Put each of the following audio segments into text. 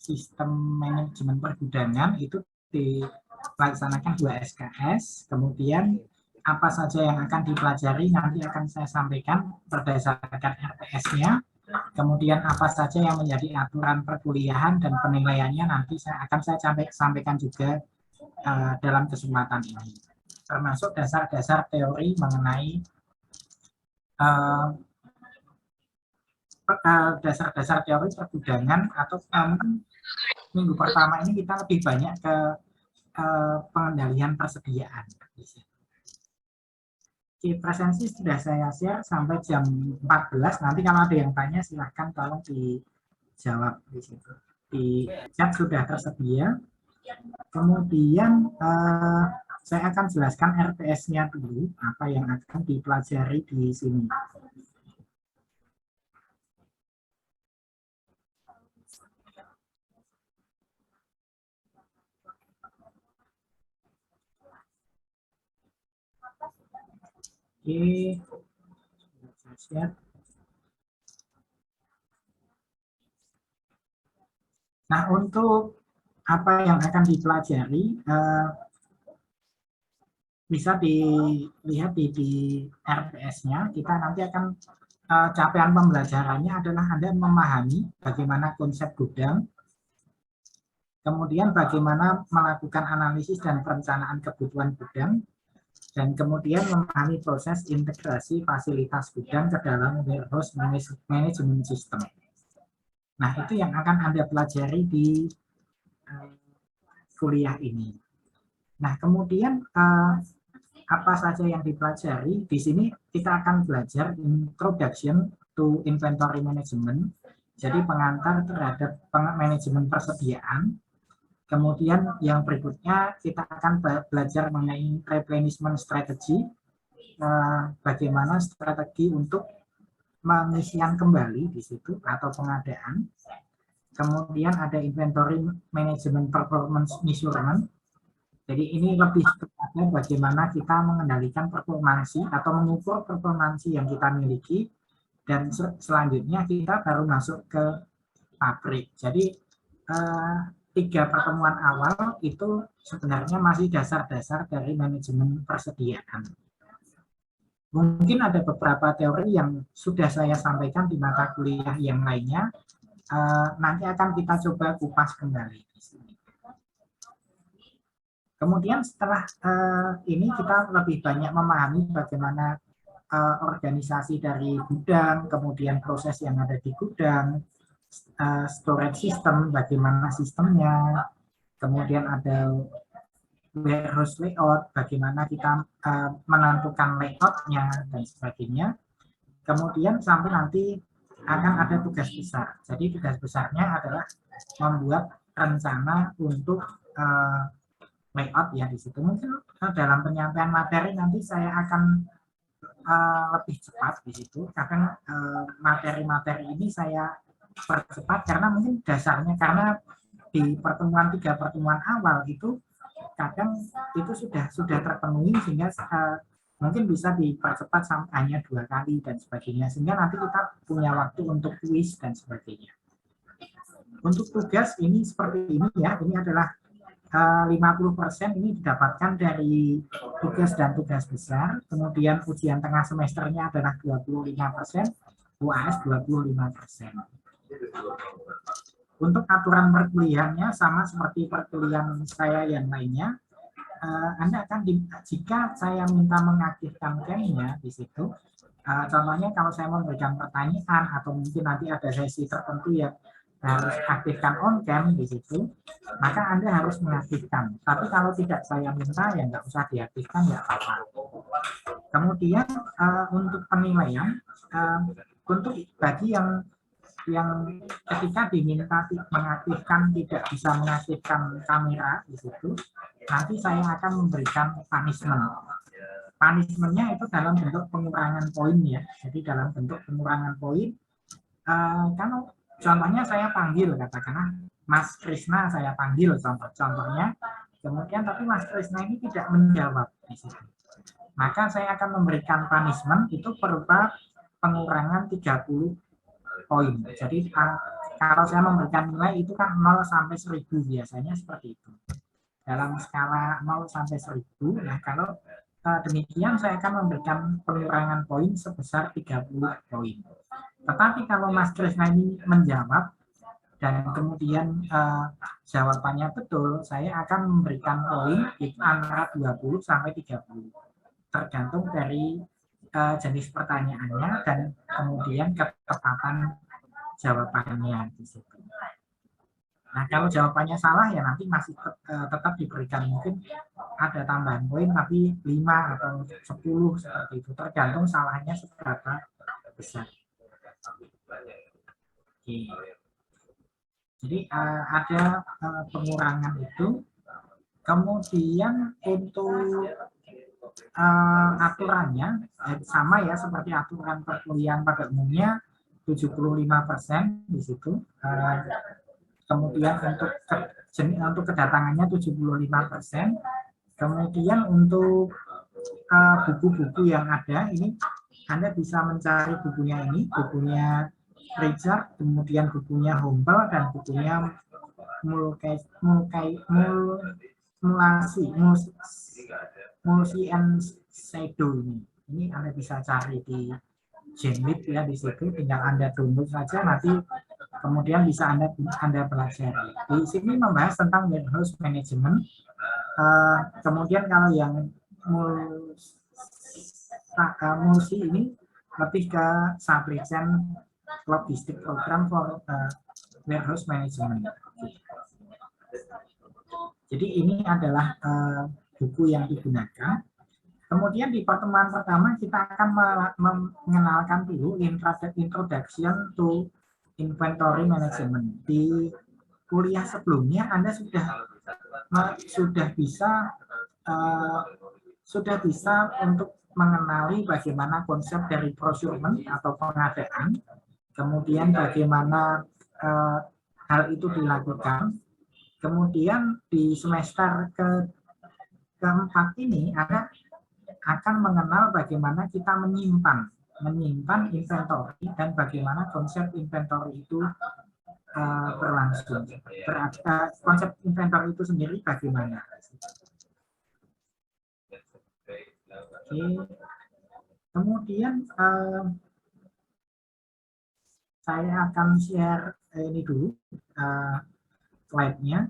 sistem manajemen pergudangan itu dilaksanakan 2 SKS, kemudian apa saja yang akan dipelajari nanti akan saya sampaikan berdasarkan RPS-nya, kemudian apa saja yang menjadi aturan perkuliahan dan penilaiannya nanti akan saya sampaikan juga dalam kesempatan ini, termasuk dasar-dasar teori mengenai dasar-dasar teori pergudangan, atau minggu pertama ini kita lebih banyak ke pengendalian persediaan. Oke, presensi sudah saya share sampai jam 14. Nanti kalau ada yang tanya silahkan tolong dijawab di situ. Di chat sudah tersedia. Kemudian saya akan jelaskan RPS-nya dulu, apa yang akan dipelajari di sini. Oke, nah untuk apa yang akan dipelajari bisa dilihat di RPS-nya. Kita nanti akan capaian pembelajarannya adalah Anda memahami bagaimana konsep gudang, kemudian bagaimana melakukan analisis dan perencanaan kebutuhan gudang, dan kemudian memahami proses integrasi fasilitas gudang ke dalam warehouse management system. Nah, itu yang akan Anda pelajari di kuliah ini. Nah, kemudian apa saja yang dipelajari? Di sini kita akan belajar Introduction to Inventory Management, jadi pengantar terhadap manajemen persediaan. Kemudian yang berikutnya kita akan belajar mengenai replenishment strategy, bagaimana strategi untuk pengisian kembali di situ atau pengadaan. Kemudian ada inventory management performance measurement. Jadi ini lebih kepada bagaimana kita mengendalikan performansi atau mengukur performansi yang kita miliki, dan selanjutnya kita baru masuk ke pabrik. Jadi 3 pertemuan awal itu sebenarnya masih dasar-dasar dari manajemen persediaan. Mungkin ada beberapa teori yang sudah saya sampaikan di mata kuliah yang lainnya, nanti akan kita coba kupas kembali di sini. Kemudian setelah ini kita lebih banyak memahami bagaimana organisasi dari gudang, kemudian proses yang ada di gudang, storage system, bagaimana sistemnya, kemudian ada warehouse layout, bagaimana kita menentukan layoutnya dan sebagainya. Kemudian sampai nanti akan ada tugas besar. Jadi tugas besarnya adalah membuat rencana untuk layout ya di situ. Mungkin dalam penyampaian materi nanti saya akan lebih cepat di situ. Kadang materi-materi ini saya percepat karena mungkin dasarnya, karena di 3 pertemuan awal itu kadang itu sudah terpenuhi, sehingga mungkin bisa dipercepat sampai hanya 2 kali dan sebagainya, sehingga nanti kita punya waktu untuk kuis dan sebagainya. Untuk tugas ini seperti ini ya, ini adalah 50% ini didapatkan dari tugas dan tugas besar, kemudian ujian tengah semesternya adalah 25%, UAS 25%. Untuk aturan perkuliahannya sama seperti perkuliahan saya yang lainnya. Anda akan jika saya minta mengaktifkan camp-nya di situ, contohnya kalau saya memberikan pertanyaan atau mungkin nanti ada sesi tertentu yang harus aktifkan on cam di situ, maka Anda harus mengaktifkan. Tapi kalau tidak saya minta ya nggak usah diaktifkan, ya apa-apa. Kemudian untuk penilaian, untuk bagi yang ketika diminta mengaktifkan tidak bisa mengaktifkan kamera di situ, nanti saya akan memberikan punishment. Punishmentnya itu dalam bentuk pengurangan poin ya. Jadi dalam bentuk pengurangan poin, kalau contohnya saya panggil, katakanlah Mas Krisna saya panggil contohnya, kemudian tapi Mas Krisna ini tidak menjawab di situ, maka saya akan memberikan punishment itu berupa pengurangan 30 poin. Jadi Kalau saya memberikan nilai itu kan 0 sampai 1000 biasanya seperti itu. Dalam skala 0 sampai 1000, nah kalau demikian saya akan memberikan pengurangan poin sebesar 30 poin. Tetapi kalau Mas Krisna ini menjawab dan kemudian jawabannya betul, saya akan memberikan poin itu antara 20 sampai 30. Tergantung dari jenis pertanyaannya dan kemudian ketepatan jawabannya di situ. Nah, kalau jawabannya salah ya nanti masih tetap diberikan, mungkin ada tambahan poin tapi 5 atau 10 seperti itu, tergantung salahnya seberapa besar. Oke. Jadi ada pengurangan itu. Kemudian untuk aturannya sama ya seperti aturan perkuliahan pada umumnya, 75% di situ. Kemudian untuk kedatangannya 75%. Kemudian untuk buku-buku yang ada ini, Anda bisa mencari bukunya ini, bukunya Richard, kemudian bukunya Humble, dan bukunya Mulsi and Shadow ini. Ini Anda bisa cari di Genlib ya, di situ tinggal Anda download saja, nanti kemudian bisa Anda pelajari. Di sini membahas tentang warehouse management. Kemudian kalau yang Mulsi ini lebih ke subregion logistik program for warehouse management. Jadi ini adalah buku yang digunakan. Kemudian di pertemuan pertama kita akan mengenalkan dulu introduction to inventory management. Di kuliah sebelumnya Anda sudah bisa untuk mengenali bagaimana konsep dari procurement atau pengadaan, kemudian bagaimana hal itu dilakukan. Kemudian di semester keempat ini Anda akan mengenal bagaimana kita menyimpan inventory dan bagaimana konsep inventory itu berlangsung. Konsep inventory itu sendiri bagaimana? Oke. Kemudian saya akan share ini dulu slide-nya.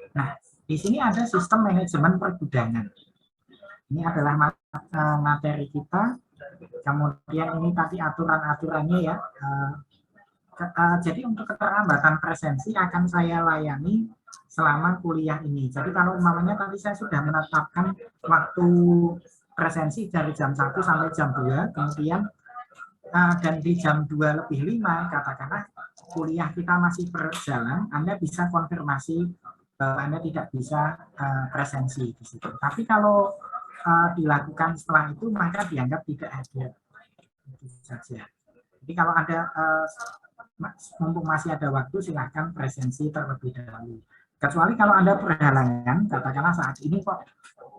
Nah, di sini ada sistem manajemen pergudangan. Ini adalah materi kita. Kemudian ini tadi aturan-aturannya ya. Jadi untuk keterlambatan presensi akan saya layani selama kuliah ini. Jadi kalau umpamanya tadi saya sudah menetapkan waktu presensi dari jam 1 sampai jam 2, kemudian dan di jam 2:05 katakanlah kuliah kita masih berjalan, Anda bisa konfirmasi bahwa Anda tidak bisa presensi di situ. Tapi kalau dilakukan setelah itu maka dianggap tidak hadir. Itu saja. Jadi kalau ada mumpung masih ada waktu silahkan presensi terlebih dahulu. Kecuali kalau Anda berhalangan, katakanlah saat ini kok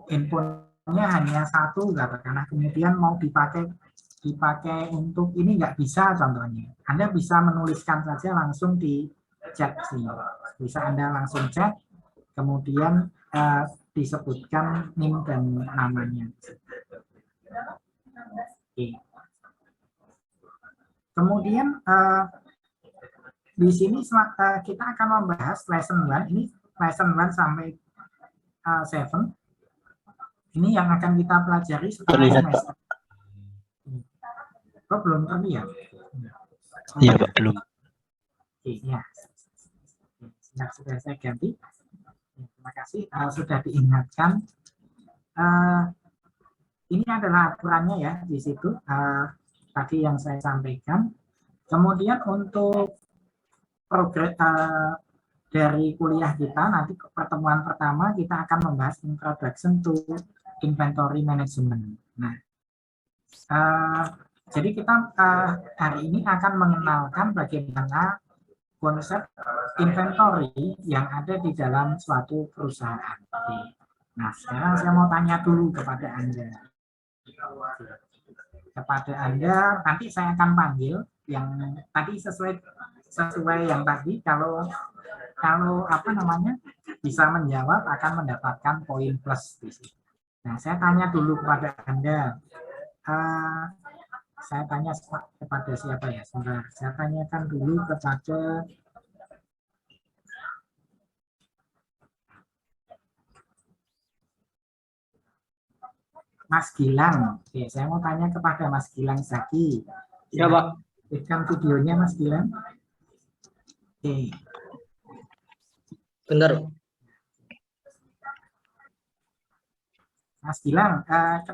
handphonenya hanya satu, katakanlah kemudian mau dipakai untuk ini nggak bisa contohnya. Anda bisa menuliskan saja langsung di chat sih. Bisa Anda langsung chat, kemudian disebutkan NIM dan namanya. Oke. Kemudian di sini kita akan membahas lesson 1. Ini lesson 1 sampai 7. Ini yang akan kita pelajari setelah semester. Kok belum terlihat? Iya, Pak, belum. Oke, ya. Sudah saya ganti. Terima kasih sudah diingatkan. Ini adalah aturannya ya di situ. Tadi yang saya sampaikan. Kemudian untuk progres dari kuliah kita, nanti pertemuan pertama kita akan membahas introduction to inventory management. Nah, jadi kita hari ini akan mengenalkan bagaimana konsep inventory yang ada di dalam suatu perusahaan. Oke. Nah, sekarang saya mau tanya dulu kepada Anda. Nanti saya akan panggil yang tadi sesuai yang tadi, kalau apa namanya bisa menjawab akan mendapatkan poin plus di situ. Nah, saya tanya dulu kepada Anda. Saya tanya kepada siapa ya? Sebentar, saya tanyakan dulu kepada Mas Gilang. Oke, saya mau tanya kepada Mas Gilang Zaki. Ya, Pak. Berikan videonya, Mas Gilang. Oke. Benar. Mas Gilang,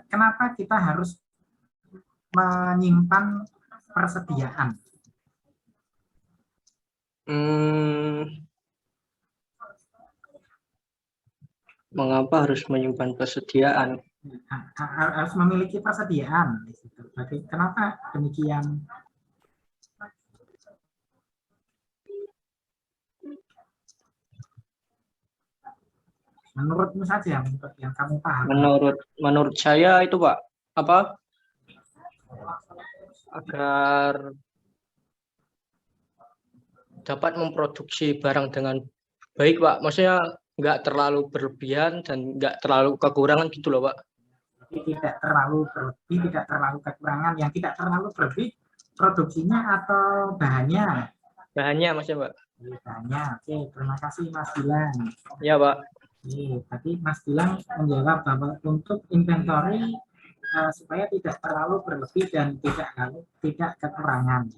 kenapa kita harus menyimpan persediaan? Mengapa harus menyimpan persediaan? Harus memiliki persediaan. Kenapa demikian? Menurutmu saja, menurut yang kamu paham. Menurut saya itu, Pak, agar dapat memproduksi barang dengan baik, Pak. Maksudnya nggak terlalu berlebihan dan nggak terlalu kekurangan gitu loh, Pak. Tidak terlalu berlebih, tidak terlalu kekurangan. Yang tidak terlalu berlebih produksinya atau bahannya? Bahannya, Mas, Pak. Bahannya. Oke, terima kasih Mas Gilang. Ya, Pak. Tadi Mas Gilang menjawab bahwa untuk inventory supaya tidak terlalu berlebih dan tidak kekurangan.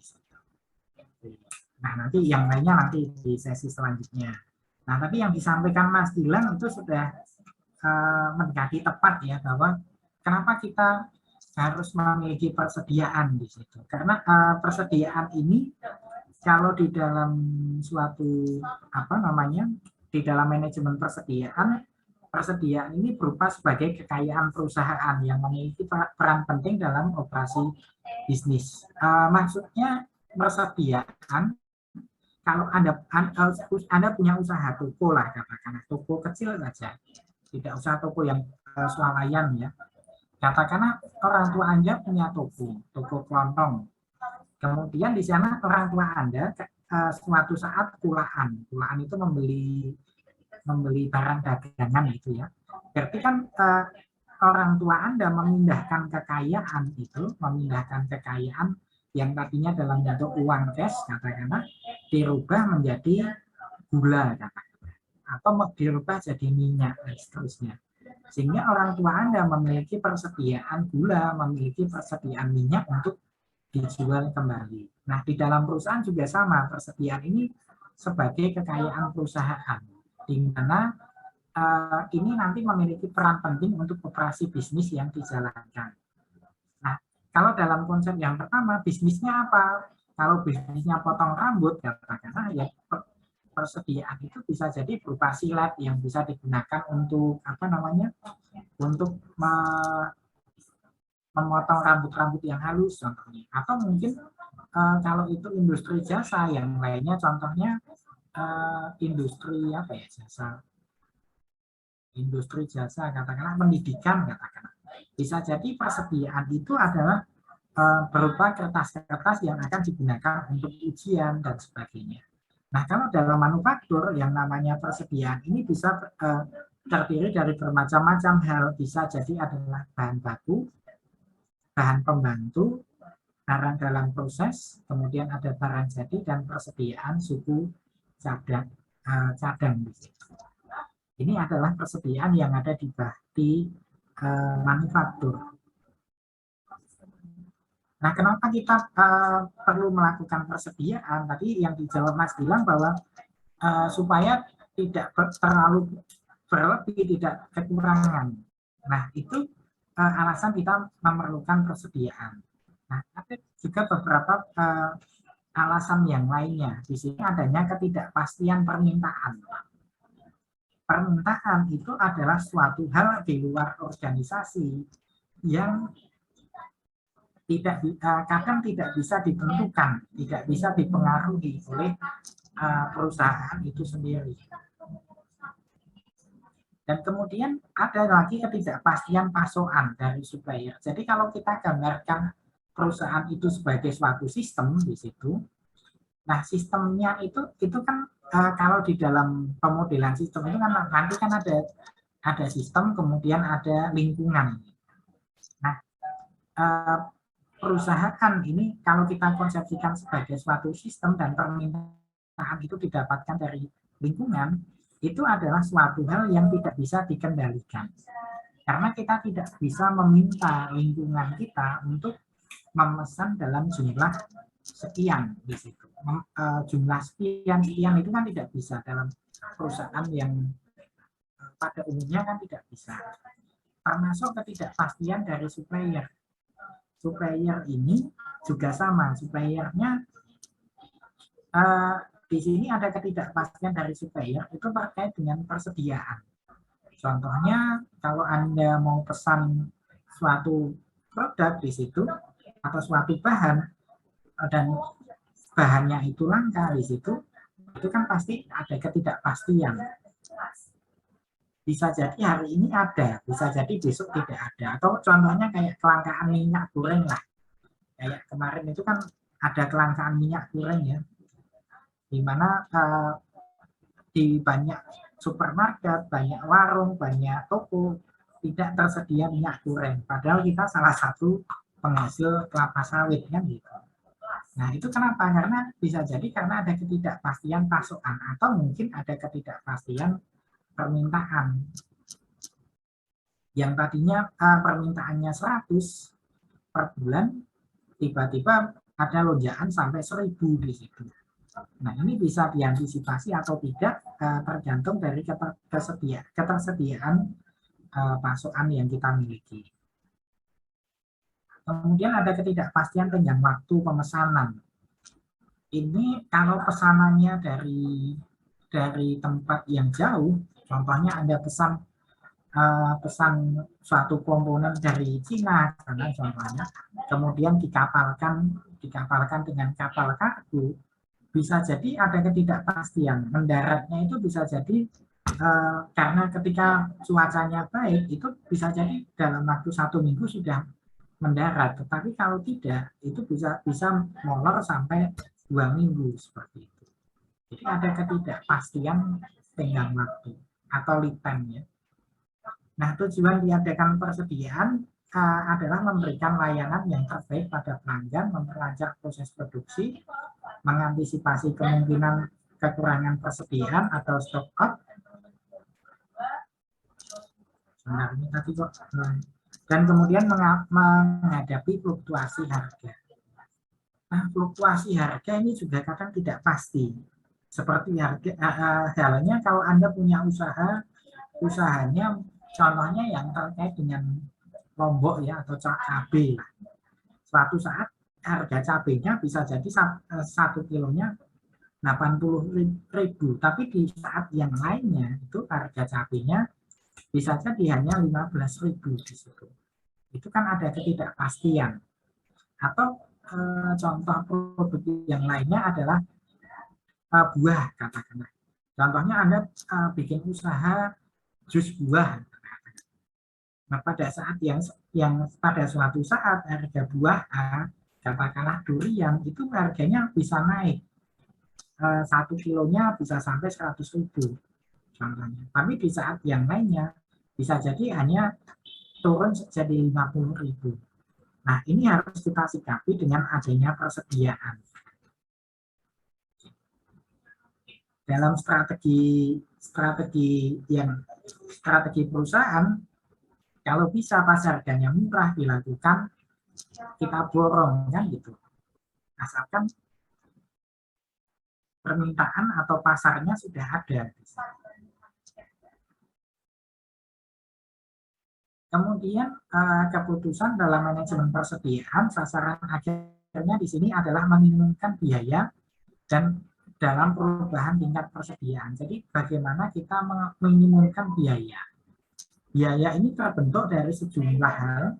Nah, nanti yang lainnya nanti di sesi selanjutnya. Nah, tapi yang disampaikan Mas Gilang itu sudah mendekati tepat ya, bahwa kenapa kita harus memiliki persediaan di situ. Karena persediaan ini kalau di dalam suatu di dalam manajemen persediaan ini berupa sebagai kekayaan perusahaan yang memiliki peran penting dalam operasi bisnis. Maksudnya persediaan, kalau Anda punya usaha toko lah, katakanlah toko kecil saja, tidak usah toko yang swalayan ya. Katakanlah orang tua Anda punya toko kelontong. Kemudian di sana orang tua Anda suatu saat kulaan itu membeli barang dagangan gitu ya. Berarti kan orang tua Anda memindahkan kekayaan yang tadinya dalam bentuk uang cash, katakanlah dirubah menjadi gula, katakanlah, atau dirubah jadi minyak dan seterusnya. Sehingga orang tua Anda memiliki persediaan gula, memiliki persediaan minyak untuk dijual kembali. Nah, di dalam perusahaan juga sama, persediaan ini sebagai kekayaan perusahaan, di mana ini nanti memiliki peran penting untuk operasi bisnis yang dijalankan. Nah, kalau dalam konsep yang pertama, bisnisnya apa? Kalau bisnisnya potong rambut, katakanlah ya persediaan itu bisa jadi berupa silet yang bisa digunakan untuk untuk memotong rambut-rambut yang halus contohnya, atau mungkin kalau itu industri jasa yang lainnya, contohnya industri jasa katakanlah pendidikan, katakanlah bisa jadi persediaan itu adalah berupa kertas-kertas yang akan digunakan untuk ujian dan sebagainya. Nah, kalau dalam manufaktur yang namanya persediaan ini bisa terdiri dari bermacam-macam hal, bisa jadi adalah bahan baku, bahan pembantu, barang dalam proses, kemudian ada barang jadi, dan persediaan suku cadang. Ini adalah persediaan yang ada di manufaktur. Nah, kenapa kita perlu melakukan persediaan? Tadi yang dijawab Mas Gilang bahwa supaya tidak terlalu berlebih, tidak kekurangan. Nah, itu alasan kita memerlukan persediaan. Nah, ada juga beberapa alasan yang lainnya. Di sini adanya ketidakpastian permintaan. Permintaan itu adalah suatu hal di luar organisasi yang kadang tidak bisa ditentukan, tidak bisa dipengaruhi oleh perusahaan itu sendiri. Dan kemudian ada lagi ketidakpastian pasokan dari supplier. Jadi kalau kita gambarkan perusahaan itu sebagai suatu sistem di situ, nah sistemnya itu kan kalau di dalam pemodelan sistem itu kan nanti kan ada sistem, kemudian ada lingkungan. Nah, perusahaan ini kalau kita konsepsikan sebagai suatu sistem dan permintaan itu didapatkan dari lingkungan, itu adalah suatu hal yang tidak bisa dikendalikan. Karena kita tidak bisa meminta lingkungan kita untuk memesan dalam jumlah sekian di situ. Jumlah sekian itu kan tidak bisa dalam perusahaan yang pada umumnya kan tidak bisa. Termasuk ketidakpastian dari supplier. Supplier ini juga sama, suppliernya di sini ada ketidakpastian dari supplier itu terkait dengan persediaan. Contohnya kalau Anda mau pesan suatu produk di situ atau suatu bahan dan bahannya itu langka di situ, itu kan pasti ada ketidakpastian. Bisa jadi hari ini ada, bisa jadi besok tidak ada. Atau contohnya kayak kelangkaan minyak goreng lah. Kayak kemarin itu kan ada kelangkaan minyak goreng ya. Di mana di banyak supermarket, banyak warung, banyak toko tidak tersedia minyak goreng. Padahal kita salah satu penghasil kelapa sawit kan gitu. Nah itu kenapa? Karena bisa jadi karena ada ketidakpastian pasokan atau mungkin ada ketidakpastian permintaan. Yang tadinya permintaannya 100 per bulan, tiba-tiba ada lonjakan sampai 1000 di situ. Nah, ini bisa diantisipasi atau tidak tergantung dari ketersediaan pasokan yang kita miliki. Kemudian ada ketidakpastian tenggang waktu pemesanan. Ini kalau pesanannya dari tempat yang jauh, contohnya Anda pesan suatu komponen dari Cina, karena contohnya, kemudian dikapalkan dengan kapal kargo. Bisa jadi ada ketidakpastian mendaratnya itu bisa jadi karena ketika cuacanya baik itu bisa jadi dalam waktu 1 minggu sudah mendarat, tetapi kalau tidak itu bisa molor sampai 2 minggu seperti itu. Jadi ada ketidakpastian tenggang waktu atau lead time ya. Nah, tujuan diadakan persediaan adalah memberikan layanan yang terbaik pada pelanggan, memperlancar proses produksi, mengantisipasi kemungkinan kekurangan persediaan atau stock out. Sebenarnya tadi kok. Dan kemudian menghadapi fluktuasi harga. Nah, fluktuasi harga ini juga kadang tidak pasti. Seperti halnya kalau Anda punya usahanya contohnya yang terkait dengan lombok ya atau cabai. Suatu saat harga cabainya bisa jadi 1 kilonya 80.000, tapi di saat yang lainnya itu harga cabainya bisa jadi hanya 15.000 di situ. Itu kan ada ketidakpastian. Atau contoh produk yang lainnya adalah buah katakanlah. Contohnya Anda bikin usaha jus buah. Nah, pada saat yang pada suatu saat harga buah katakanlah durian itu harganya bisa naik 1 kilonya bisa sampai 100.000 contohnya. Tapi di saat yang lainnya bisa jadi hanya turun jadi 50.000. Nah, ini harus kita sikapi dengan adanya persediaan. Dalam strategi perusahaan, kalau bisa pas harganya murah dilakukan, kita borong kan gitu. Asalkan permintaan atau pasarnya sudah ada. Kemudian keputusan dalam manajemen persediaan, sasaran akhirnya di sini adalah meminimumkan biaya dan dalam perubahan tingkat persediaan. Jadi bagaimana kita meminimumkan biaya. Biaya ini terbentuk dari sejumlah hal.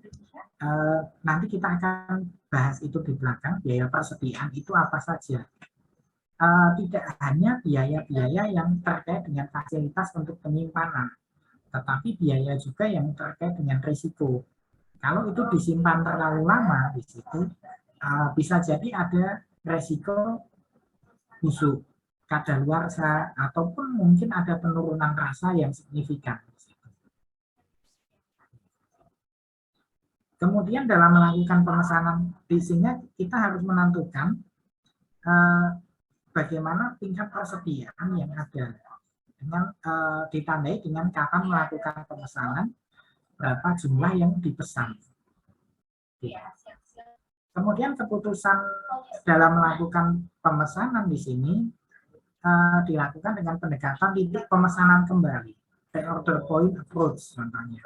Nanti kita akan bahas itu di belakang, biaya persediaan itu apa saja. tidak hanya biaya-biaya yang terkait dengan fasilitas untuk penyimpanan, tetapi biaya juga yang terkait dengan risiko. Kalau itu disimpan terlalu lama di situ, bisa jadi ada risiko busuk, kadaluarsa, ataupun mungkin ada penurunan rasa yang signifikan. Kemudian dalam melakukan pemesanan di sini kita harus menentukan bagaimana tingkat persediaan yang ada dengan ditandai dengan kapan melakukan pemesanan, berapa jumlah yang dipesan. Kemudian keputusan dalam melakukan pemesanan di sini dilakukan dengan pendekatan titik pemesanan kembali, reorder point approach contohnya.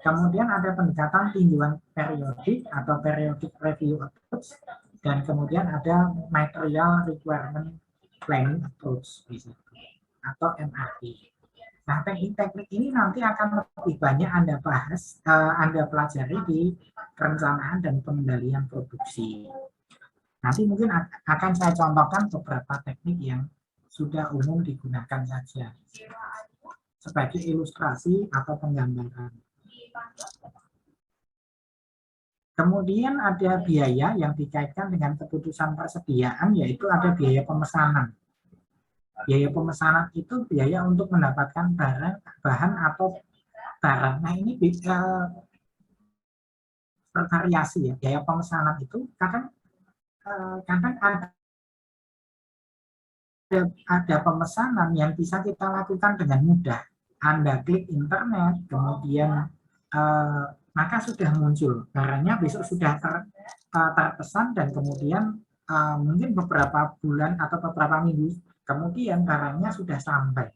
Kemudian ada pendekatan tinjauan periodik atau periodic review approach, dan kemudian ada material requirement planning approach atau MRP. Nah, teknik-teknik ini nanti akan lebih banyak Anda bahas, Anda pelajari di perencanaan dan pengendalian produksi. Nanti mungkin akan saya contohkan beberapa teknik yang sudah umum digunakan saja sebagai ilustrasi atau penggambaran. Kemudian ada biaya yang dikaitkan dengan keputusan persediaan, yaitu ada biaya pemesanan. Biaya pemesanan itu biaya untuk mendapatkan bahan atau barang. Nah, ini bisa bervariasi ya. Biaya pemesanan itu kadang ada pemesanan yang bisa kita lakukan dengan mudah. Anda klik internet, kemudian maka sudah muncul barangnya, besok sudah terpesan, dan kemudian mungkin beberapa bulan atau beberapa minggu kemudian barangnya sudah sampai.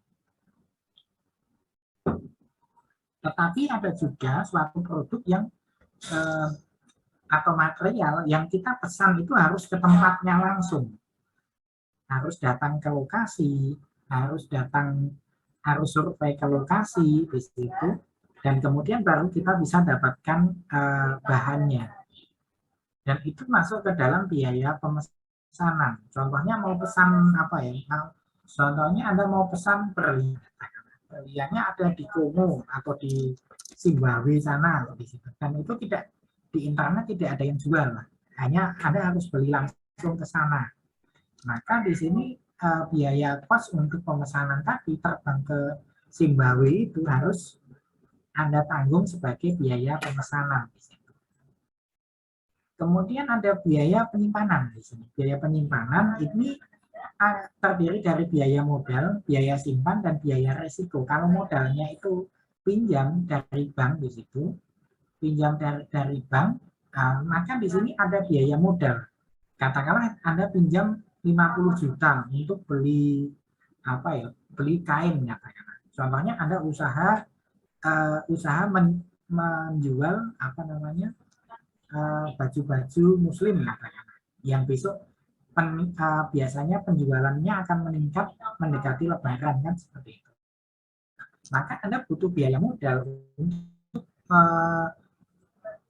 Tetapi ada juga suatu produk yang atau material yang kita pesan itu harus ke tempatnya langsung, harus datang ke lokasi, harus survei ke lokasi di situ, dan kemudian baru kita bisa dapatkan bahannya. Dan itu masuk ke dalam biaya pemesanan. Contohnya mau pesan apa ya? Contohnya Anda mau pesan berlian, berliannya ada di Kongo atau di Zimbabwe sana atau di situ. Dan itu tidak di internet, tidak ada yang jual, hanya Anda harus beli langsung ke sana. Maka di sini biaya kos untuk pemesanan tadi terbang ke Zimbabwe itu harus Anda tanggung sebagai biaya pemesanan. Kemudian ada biaya penyimpanan di sini. Biaya penyimpanan ini terdiri dari biaya modal, biaya simpan, dan biaya resiko. Kalau modalnya itu pinjam dari bank di situ, pinjam dari bank, maka di sini ada biaya modal. Katakanlah Anda pinjam 50 juta untuk beli beli kain, katakanlah. Contohnya Anda usaha menjual baju-baju muslim, katakanlah, yang besok biasanya penjualannya akan meningkat mendekati lebaran, kan seperti itu. Maka Anda butuh biaya modal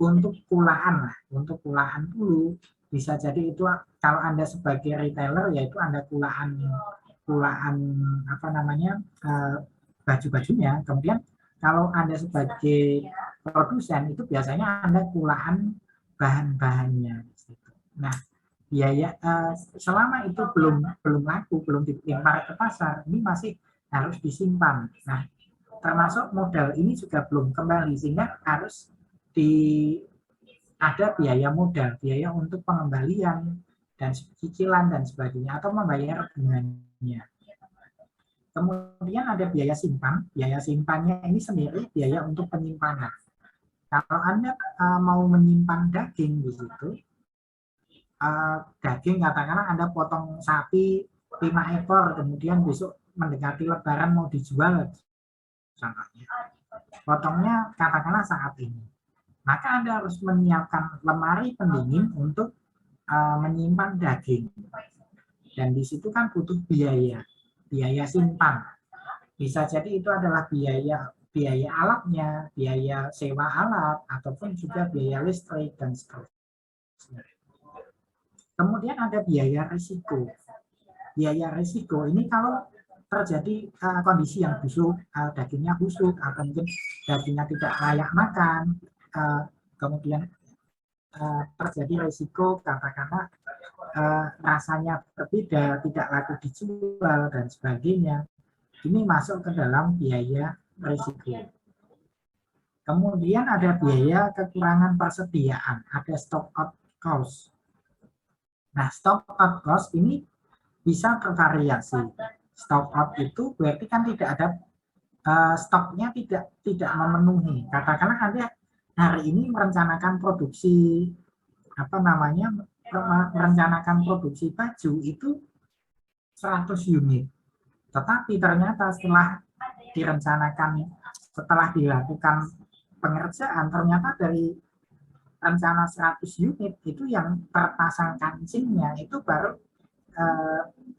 untuk kulaan dulu. Bisa jadi itu kalau Anda sebagai retailer, yaitu Anda kulaan baju-bajunya. Kemudian kalau Anda sebagai produsen, itu biasanya Anda kulaan bahan-bahannya. Nah, biaya selama itu belum laku, belum dilempar ke pasar, ini masih harus disimpan. Nah, termasuk modal ini juga belum kembali, sehingga harus ada biaya modal, biaya untuk pengembalian dan cicilan dan sebagainya, atau membayar bunganya. Kemudian ada biaya simpan. Biaya simpannya ini sendiri biaya untuk penyimpanan. Kalau Anda mau menyimpan daging di situ, daging katakanlah Anda potong sapi 5 ekor, kemudian besok mendekati lebaran mau dijual, contohnya. Potongnya katakanlah saat ini. Maka Anda harus menyiapkan lemari pendingin untuk menyimpan daging. Dan di situ kan butuh biaya simpan. Bisa jadi itu adalah biaya alatnya, biaya sewa alat, ataupun juga biaya listrik dan seterusnya. Kemudian ada biaya risiko. biaya risiko ini kalau terjadi kondisi yang busuk, dagingnya busuk, atau mungkin dagingnya tidak layak makan, kemudian terjadi risiko katakanlah rasanya berbeda, tidak laku dijual dan sebagainya. Ini masuk ke dalam biaya risiko. Kemudian ada biaya kekurangan persediaan, ada stock out cost. Nah, stock out cost ini bisa bervariasi. Stock out itu berarti kan tidak ada stoknya tidak memenuhi. Katakanlah Anda hari ini merencanakan produksi merencanakan produksi baju itu 100 unit. Tetapi ternyata setelah dilakukan pengerjaan, ternyata dari rencana 100 unit itu yang terpasang kancingnya itu baru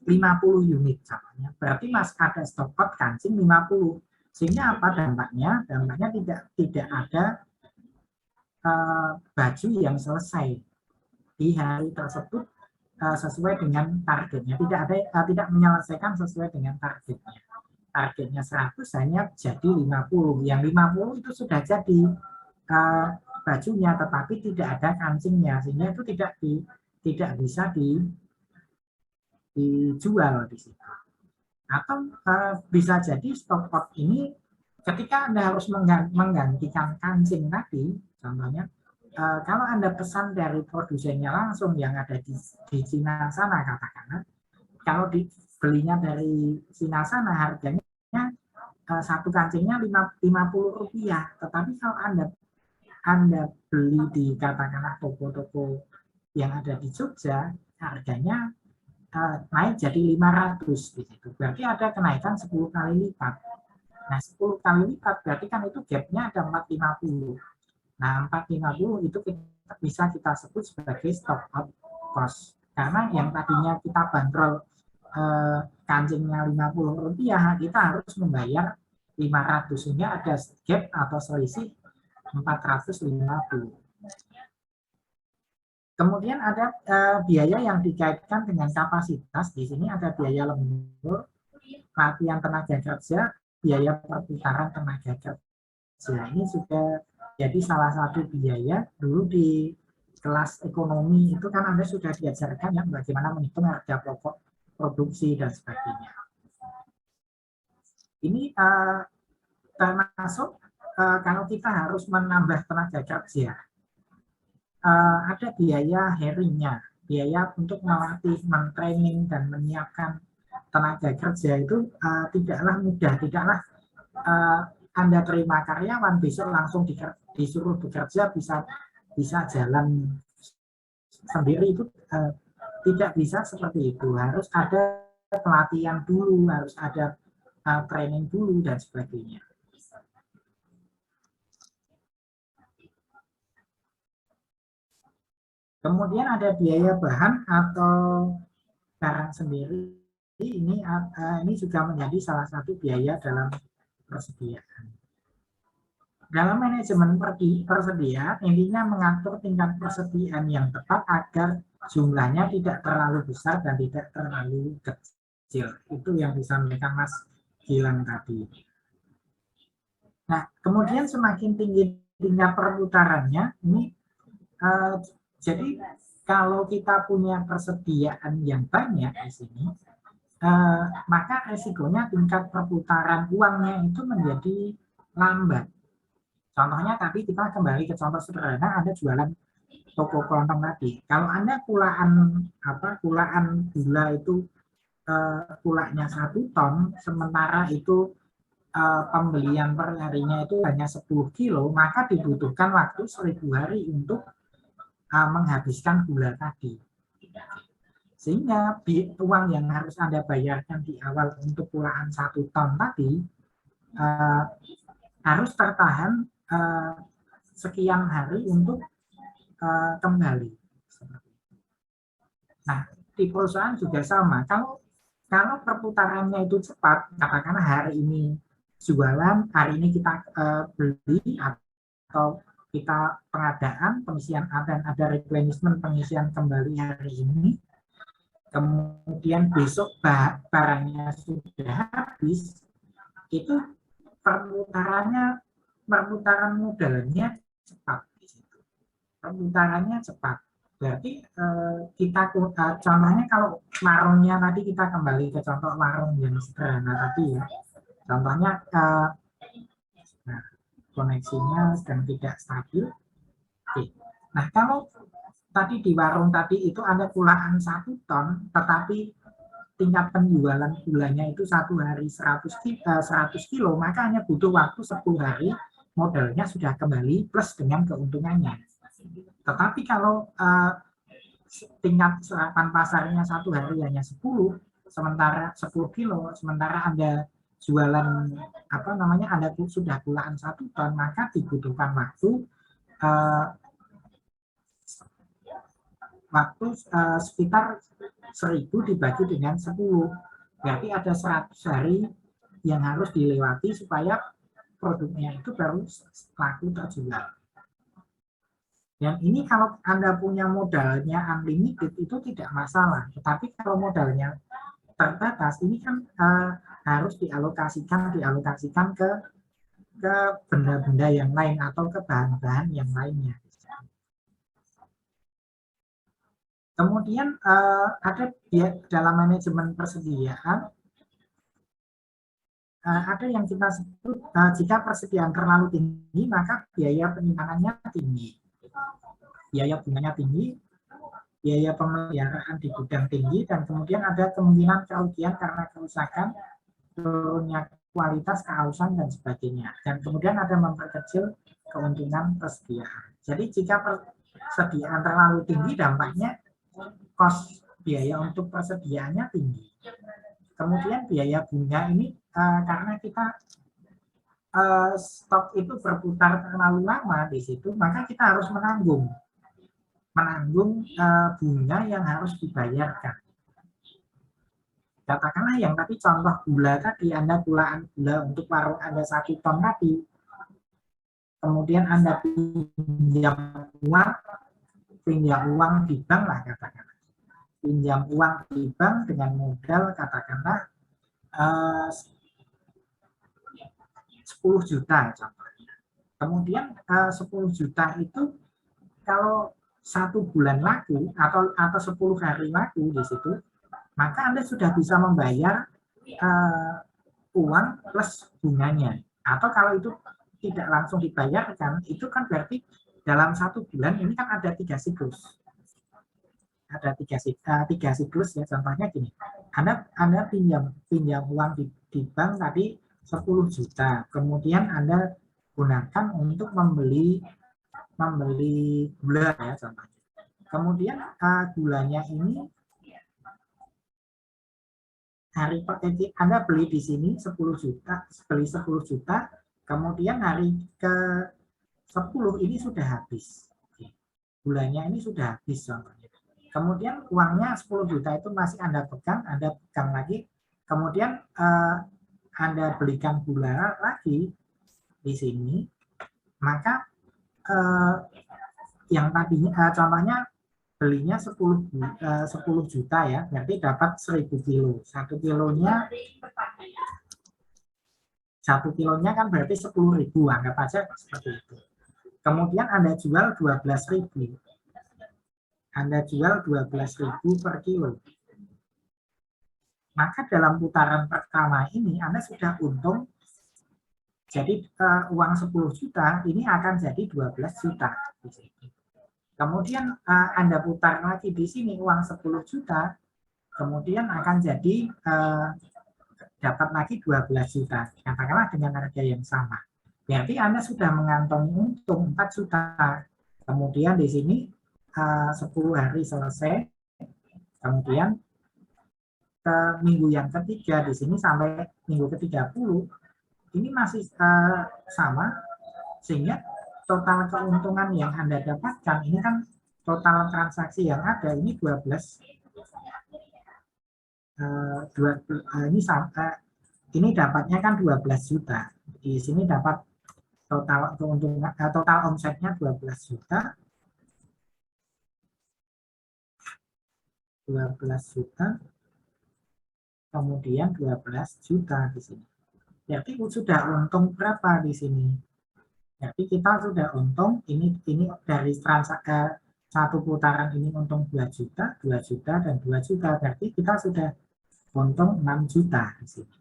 50 unit contohnya. Berarti masih ada stok kancing 50. Sehingga apa dampaknya? Dampaknya tidak ada baju yang selesai di hari tersebut sesuai dengan targetnya. Tidak menyelesaikan sesuai dengan targetnya. Targetnya 100 hanya jadi 50. Yang 50 itu sudah jadi bajunya, tetapi tidak ada kancingnya, sehingga itu tidak bisa dijual di situ. Atau bisa jadi stok out ini ketika Anda harus menggantikan kancing tadi, contohnya kalau Anda pesan dari produsennya langsung yang ada di Cina sana katakanlah, kalau dibelinya dari Cina sana harganya satu kancingnya Rp50, tetapi kalau Anda beli di katakanlah toko-toko yang ada di Jogja, harganya naik jadi 500 di situ. Berarti ada kenaikan 10 kali lipat. Nah, 10 kali lipat berarti kan itu gapnya ada 450. Nah, 450 itu bisa kita sebut sebagai stock out cost. Karena yang tadinya kita bandrol kancingnya Rp50, kita harus membayar 500, sehingga ada gap atau selisih 450. Kemudian ada biaya yang dikaitkan dengan kapasitas. Di sini ada biaya lembur, latihan tenaga kerja, biaya perputaran tenaga kerja. Ini sudah jadi salah satu biaya. Dulu di kelas ekonomi itu kan Anda sudah diajarkan ya bagaimana menghitung harga pokok produksi dan sebagainya. Ini termasuk kalau kita harus menambah tenaga kerja. Ada biaya hiringnya, biaya untuk melatih, mentraining, dan menyiapkan tenaga kerja itu tidaklah mudah, tidaklah Anda terima karyawan besok langsung disuruh bekerja bisa jalan sendiri, itu tidak bisa seperti itu. Harus ada pelatihan dulu, harus ada training dulu dan sebagainya. Kemudian ada biaya bahan atau barang sendiri. Ini juga menjadi salah satu biaya dalam persediaan. Dalam manajemen persediaan, intinya mengatur tingkat persediaan yang tepat agar jumlahnya tidak terlalu besar dan tidak terlalu kecil. Itu yang disampaikan Mas Gilang tadi. Nah, kemudian semakin tinggi tingkat perputarannya, ini jadi kalau kita punya persediaan yang banyak di sini, maka resikonya tingkat perputaran uangnya itu menjadi lambat. Contohnya tadi kita kembali ke contoh sederhana, Anda jualan toko kelontong tadi. Kalau Anda kulaan gula itu kulaknya 1 ton, sementara itu pembelian per harinya itu hanya 10 kilo, maka dibutuhkan waktu 1000 hari untuk menghabiskan gula tadi. Sehingga uang yang harus Anda bayarkan di awal untuk kulaan 1 ton tadi harus tertahan sekian hari untuk kembali. Nah, di perusahaan juga sama. Kalau perputarannya itu cepat, katakanlah hari ini jualan, hari ini kita beli atau kita pengadaan, pengisian dan ada replenishment, pengisian kembali hari ini, kemudian besok barangnya sudah habis, itu perputaran modalnya cepat di situ. Perputarannya cepat. Berarti contohnya kalau warungnya tadi, kita kembali ke contoh warung yang sederhana tadi ya. Contohnya nah, koneksinya sedang tidak stabil. Oke. Nah, kalau tadi di warung tadi itu ada kulaan 1 ton, tetapi tingkat penjualan gulanya itu 1 hari 100 kilo, maka hanya butuh waktu 10 hari, modalnya sudah kembali plus dengan keuntungannya. Tetapi kalau tingkat serapan pasarnya 1 hari hanya 10, sementara 10 kilo, sementara Anda jualan Anda sudah kulaan 1 ton, maka dibutuhkan waktu sekitar 1000 dibagi dengan 10. Berarti ada 100 hari yang harus dilewati supaya produknya itu baru laku terjual. Dan ini kalau Anda punya modalnya unlimited itu tidak masalah. Tetapi kalau modalnya terbatas, ini kan harus dialokasikan ke benda-benda yang lain atau ke bahan-bahan yang lainnya. Kemudian ada dalam manajemen persediaan, ada yang kita sebut jika persediaan terlalu tinggi, maka biaya penyimpanannya tinggi, biaya bunganya tinggi, biaya pemeliharaan di gudang tinggi, dan kemudian ada kemungkinan kerugian karena kerusakan, turunnya kualitas, kehausan, dan sebagainya. Dan kemudian ada memperkecil keuntungan persediaan. Jadi jika persediaan terlalu tinggi, dampaknya biaya untuk persediaannya tinggi. Kemudian biaya bunga ini karena kita stok itu berputar terlalu lama di situ, maka kita harus menanggung bunga yang harus dibayarkan. Katakanlah yang tadi contoh gula tadi, Anda kulaan gula untuk warung Anda 1 ton tadi, kemudian Anda pinjam uang di bank lah katakanlah. Pinjam uang di bank dengan modal katakanlah 10 juta contohnya. Kemudian 10 juta itu kalau 1 bulan laku atau 10 hari laku di situ, maka Anda sudah bisa membayar uang plus bunganya. Atau kalau itu tidak langsung dibayarkan, itu kan berarti dalam 1 bulan ini kan ada 3 siklus. Ada 3 siklus ya. Contohnya gini, Anda pinjam uang di bank tadi 10 juta, kemudian Anda gunakan untuk membeli gula ya contohnya. Kemudian gulanya ini Anda beli di sini 10 juta, kemudian hari ke 10 ini sudah habis. Gulanya ini sudah habis contohnya. Kemudian uangnya 10 juta itu masih Anda pegang lagi. Kemudian Anda belikan gula lagi di sini, maka yang tadinya contohnya belinya 10 juta ya, berarti dapat 1000 kilo. 1 kilonya kan berarti 10.000, anggap aja seperti itu. Kemudian Anda jual 12.000. Anda jual 12.000 per kilo. Maka dalam putaran pertama ini Anda sudah untung. Jadi uang 10 juta ini akan jadi 12 juta. Kemudian Anda putar lagi di sini uang 10 juta, kemudian akan jadi dapat lagi 12 juta. Katakanlah dengan harga yang sama. Berarti Anda sudah mengantongi untung 4 juta. Kemudian di sini 10 hari selesai, kemudian ke minggu yang ketiga di sini sampai minggu ke-30 ini masih sama, sehingga total keuntungan yang Anda dapatkan ini kan total transaksi yang ada ini 12 ini dapatnya kan 12 juta. Di sini dapat total keuntungan total omsetnya 12 juta. 12 juta, kemudian 12 juta di sini. Berarti sudah untung berapa di sini? Berarti kita sudah untung, ini dari transaksi satu putaran ini untung 2 juta, 2 juta, dan 2 juta. Berarti kita sudah untung 6 juta di sini.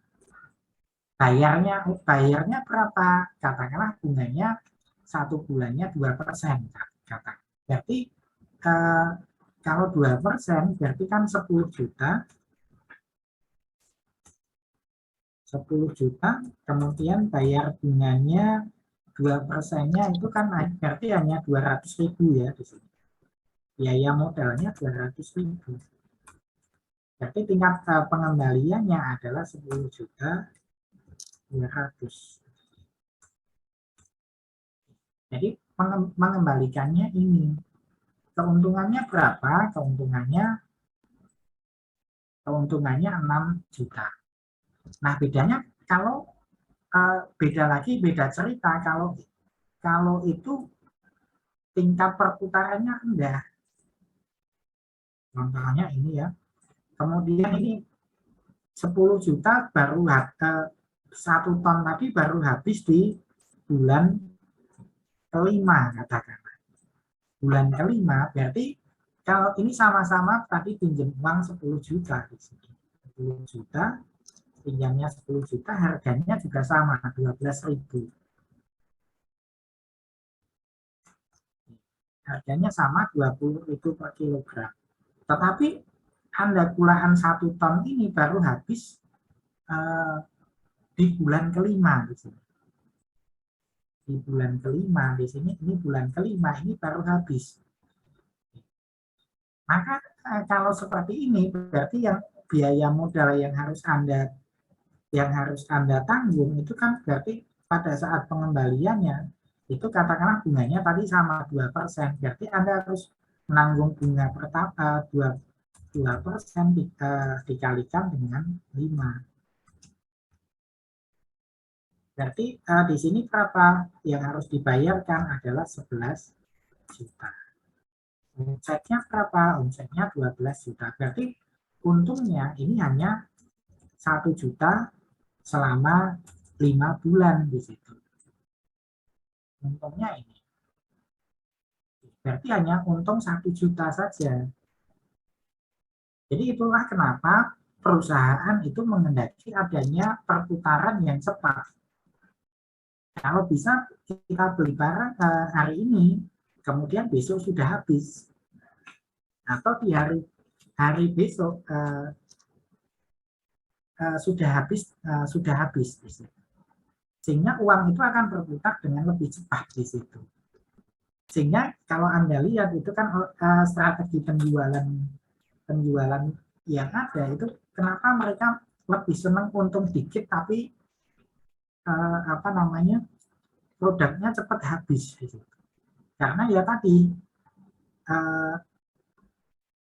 Bayarnya berapa? Katakanlah bunganya 1 bulannya 2%. Berarti kalau 2% berarti kan 10 juta. 10 juta, kemudian bayar bunganya 2%-nya itu kan berarti hanya 200.000 ya di sini. Biaya modalnya 200.000. Berarti tingkat pengembaliannya adalah 10 juta 200. Jadi mengembalikannya ini. Keuntungannya berapa? Keuntungannya 6 juta. Nah, bedanya kalau beda cerita kalau itu tingkat perputarannya rendah. Contohnya ini ya. Kemudian ini 10 juta baru 1 ton tadi baru habis di bulan kelima katakanlah. Bulan kelima berarti kalau ini sama-sama tadi pinjam uang 10 juta di sini. 10 juta, pinjamnya 10 juta, harganya juga sama 12.000. Harganya sama 20.000 per kilogram. Tetapi Anda kulaan 1 ton ini baru habis di bulan kelima di sini. Di bulan kelima di sini, ini bulan kelima ini baru habis. Maka kalau seperti ini berarti yang biaya modal yang harus Anda tanggung itu kan berarti pada saat pengembaliannya itu katakanlah bunganya tadi sama 2%, berarti Anda harus menanggung bunga pertama 2% dikalikan dengan 5. Berarti di sini berapa yang harus dibayarkan adalah 11 juta. Omsetnya berapa? Omsetnya 12 juta. Berarti untungnya ini hanya 1 juta selama 5 bulan di situ. Untungnya ini. Berarti hanya untung 1 juta saja. Jadi itulah kenapa perusahaan itu menghendaki adanya perputaran yang cepat. Kalau bisa kita beli barang hari ini, kemudian besok sudah habis. Atau di hari besok sudah habis di situ. Sehingga uang itu akan berputar dengan lebih cepat di situ. Sehingga kalau Anda lihat itu kan strategi penjualan yang ada itu kenapa mereka lebih senang untung dikit tapi produknya cepat habis gitu. Karena ya tadi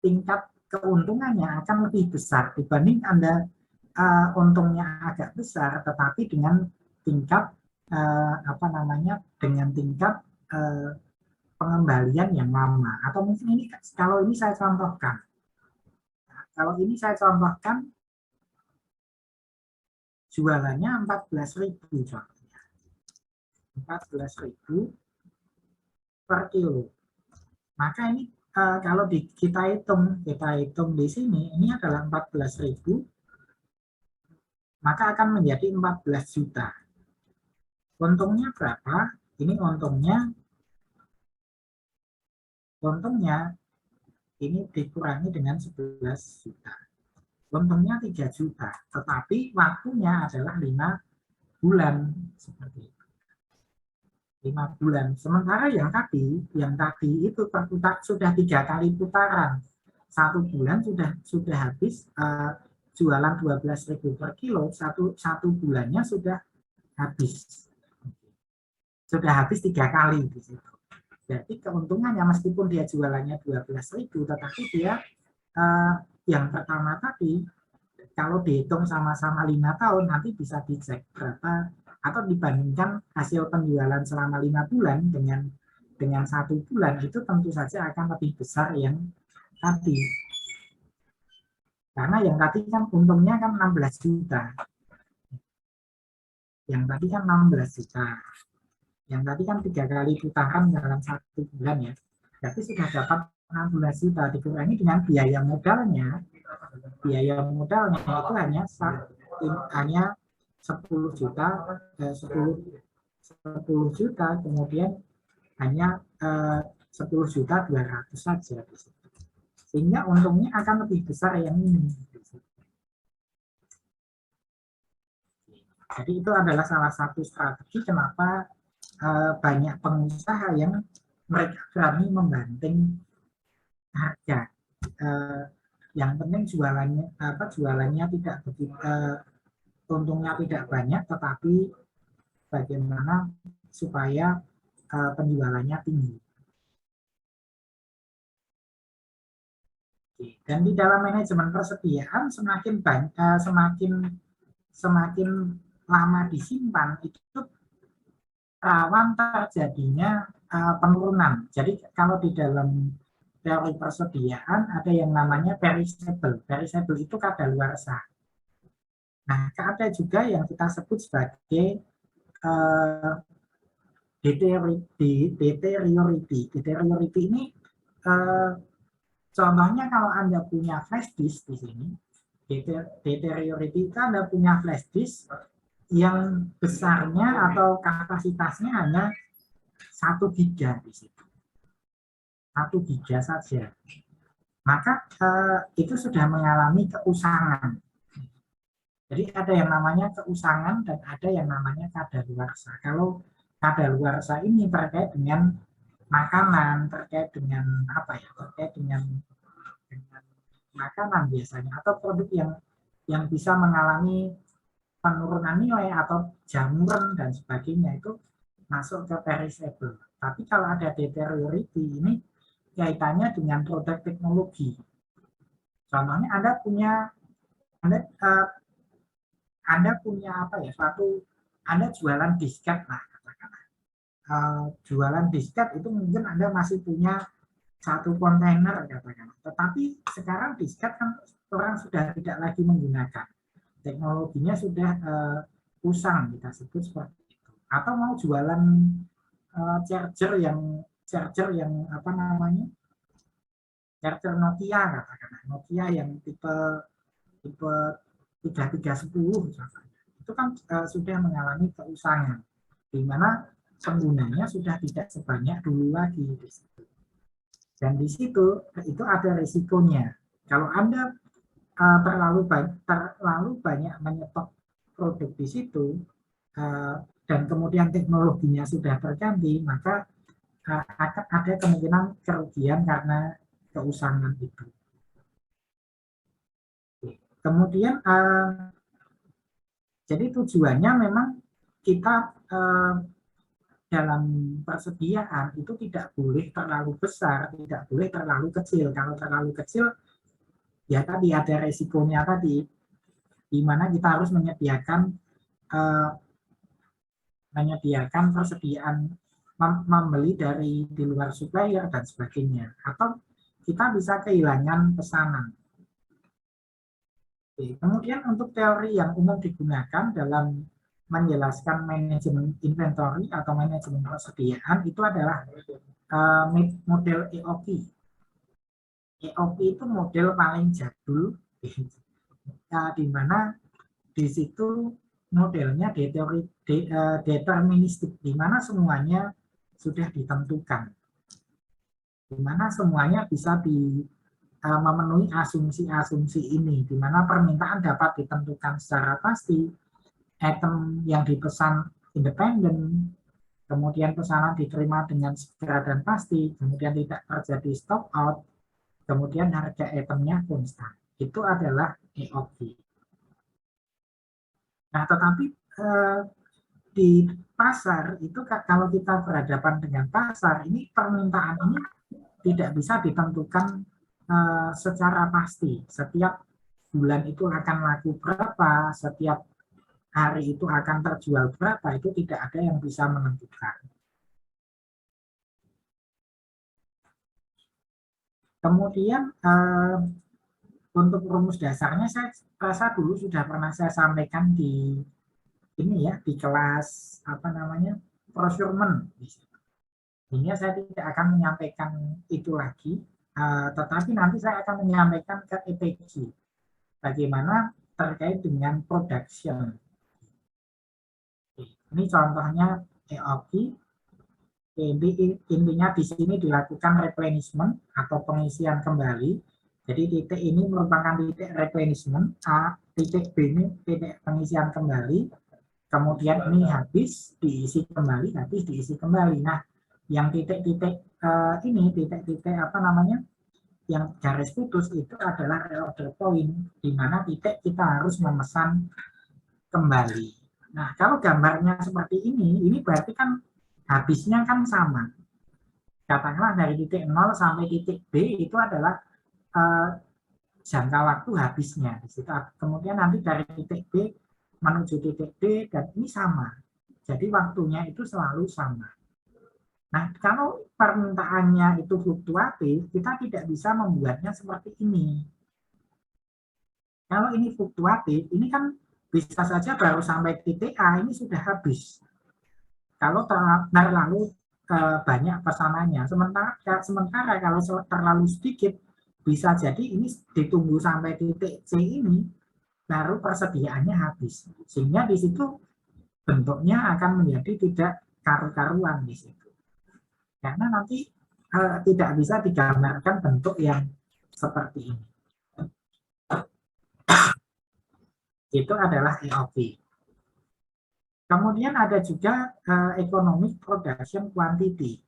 tingkat keuntungannya akan lebih besar dibanding Anda untungnya agak besar tetapi dengan tingkat pengembalian yang lama. Atau mungkin ini kalau ini saya contohkan. Jualannya 14.000 contohnya. 14.000 per kilo. Maka ini kalau kita hitung di sini, ini adalah 14.000, maka akan menjadi 14 juta. Untungnya berapa? Ini untungnya ini dikurangi dengan 11 juta. Untungnya 3 juta, tetapi waktunya adalah 5 bulan seperti itu. 5 bulan. Sementara yang tadi itu sudah 3 kali putaran. 1 bulan sudah habis jualan 12.000 per kilo, satu bulannya sudah habis. Sudah habis 3 kali di situ. Jadi keuntungannya meskipun dia jualannya 12.000, tetapi dia yang pertama tadi kalau dihitung sama-sama 5 tahun nanti bisa dicek berapa atau dibandingkan hasil penjualan selama 5 bulan dengan 1 bulan itu tentu saja akan lebih besar yang tadi. Karena yang tadi kan untungnya kan 16 juta. Yang tadi kan 16 juta. Yang tadi kan 3 kali putaran dalam 1 bulan ya. Berarti sudah dapat 16 juta dikurangi dengan biaya modalnya. Biaya modalnya itu hanya 10 juta, 10 juta, kemudian hanya 10 juta 200 saja. Sehingga untungnya akan lebih besar yang ini. Jadi itu adalah salah satu strategi kenapa banyak pengusaha yang mereka berani membanting harga. Yang penting jualannya tidak begitu, untungnya tidak banyak, tetapi bagaimana supaya penjualannya tinggi. Dan di dalam manajemen persediaan semakin lama disimpan itu rawan terjadinya penurunan. Jadi kalau di dalam teori persediaan ada yang namanya perishable. Perishable itu kadaluarsa. Nah, ada juga yang kita sebut sebagai deteriority. Deteriority ini contohnya kalau Anda punya flash disk di sini, deteriority itu Anda punya flash disk yang besarnya atau kapasitasnya hanya 1 giga di situ. 1 giga saja. Maka itu sudah mengalami keusangan. Jadi ada yang namanya keusangan dan ada yang namanya kadaluarsa. Kalau kadaluarsa ini terkait dengan makanan, terkait dengan apa ya? Terkait dengan makanan biasanya atau produk yang bisa mengalami penurunan nilai atau jamuran dan sebagainya itu masuk ke perishable. Tapi kalau ada deteriority ini kaitannya dengan produk teknologi. Contohnya Anda punya apa ya? Anda jualan disket lah katakanlah. Jualan disket itu mungkin Anda masih punya 1 kontainer katakanlah. Tetapi sekarang disket kan orang sudah tidak lagi menggunakan. Teknologinya sudah usang, kita sebut seperti itu. Atau mau jualan charger yang apa namanya? Charger Nokia katakanlah. Nokia yang tipe 3310 misalnya. Itu kan sudah mengalami keusangan, di mana penggunanya sudah tidak sebanyak dulu lagi di situ. Dan di situ itu ada risikonya. Kalau Anda terlalu banyak menyetok produk di situ dan kemudian teknologinya sudah terganti, maka akan ada kemungkinan kerugian karena keusangan itu. Kemudian jadi tujuannya memang kita dalam persediaan itu tidak boleh terlalu besar, tidak boleh terlalu kecil. Kalau terlalu kecil, ya tadi ada resikonya tadi, di mana kita harus menyediakan persediaan, membeli dari di luar supplier dan sebagainya. Atau kita bisa kehilangan pesanan. Kemudian untuk teori yang umum digunakan dalam menjelaskan manajemen inventory atau manajemen persediaan itu adalah model EOP. EOP itu model paling jadul, di mana di situ modelnya deterministik, di mana semuanya sudah ditentukan, di mana semuanya bisa memenuhi asumsi-asumsi ini, di mana permintaan dapat ditentukan secara pasti, item yang dipesan independen, kemudian pesanan diterima dengan segera dan pasti, kemudian tidak terjadi stock out, kemudian harga itemnya konstan. Itu adalah EOP. Nah, tetapi di pasar itu kalau kita berhadapan dengan pasar, ini permintaan ini tidak bisa ditentukan secara pasti. Setiap bulan itu akan laku berapa, setiap hari itu akan terjual berapa, itu tidak ada yang bisa menentukan. Kemudian untuk rumus dasarnya saya rasa dulu sudah pernah saya sampaikan di ini ya, di kelas apa namanya, procurement. Sehingga saya tidak akan menyampaikan itu lagi, tetapi nanti saya akan menyampaikan ke EPG bagaimana terkait dengan production. Ini contohnya EOQ. Intinya di sini dilakukan replenishment atau pengisian kembali. Jadi titik ini merupakan titik replenishment, A, titik B ini titik pengisian kembali. Kemudian ini habis, diisi kembali, habis, diisi kembali. Nah, yang titik-titik ini, titik-titik apa namanya, yang garis putus itu adalah reorder point, di mana titik kita harus memesan kembali. Nah, kalau gambarnya seperti ini berarti kan habisnya kan sama. Katakanlah dari titik 0 sampai titik B itu adalah jangka waktu habisnya. Kemudian nanti dari titik B menuju titik D, dan ini sama. Jadi waktunya itu selalu sama. Nah, kalau permintaannya itu fluktuatif, kita tidak bisa membuatnya seperti ini. Kalau ini fluktuatif, ini kan bisa saja baru sampai titik A, ini sudah habis. Kalau terlalu banyak pesanannya, sementara kalau terlalu sedikit, bisa jadi ini ditunggu sampai titik C ini, baru persediaannya habis. Sehingga di situ bentuknya akan menjadi tidak karu-karuan di situ. Karena nanti tidak bisa digambarkan bentuk yang seperti ini. Itu adalah EOQ. Kemudian ada juga economic production quantity.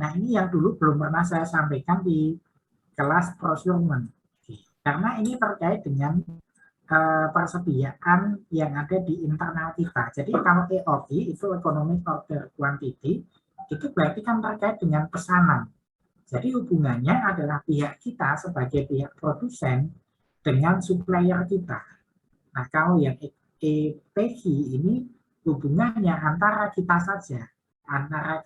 Nah, ini yang dulu belum pernah saya sampaikan di kelas procurement. Karena ini terkait dengan persediaan yang ada di internal kita. Jadi kalau EOQ itu economic order quantity, itu berarti kan terkait dengan pesanan. Jadi hubungannya adalah pihak kita sebagai pihak produsen dengan supplier kita. Nah, kalau yang EPG ini hubungannya antara kita saja, antara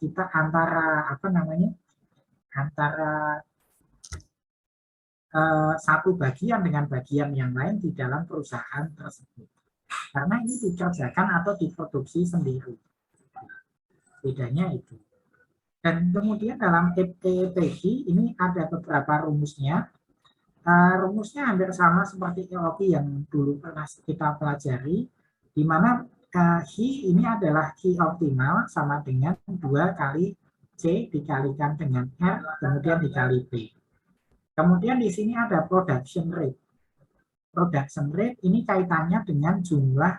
satu bagian dengan bagian yang lain di dalam perusahaan tersebut. Karena ini dikerjakan atau diproduksi sendiri. Bedanya itu. Dan kemudian dalam EPG ini ada beberapa rumusnya. Rumusnya hampir sama seperti EOQ yang dulu pernah kita pelajari, di mana H ini adalah H optimal sama dengan 2 kali C dikalikan dengan R, kemudian dikali P. Kemudian di sini ada production rate. Production rate ini kaitannya dengan jumlah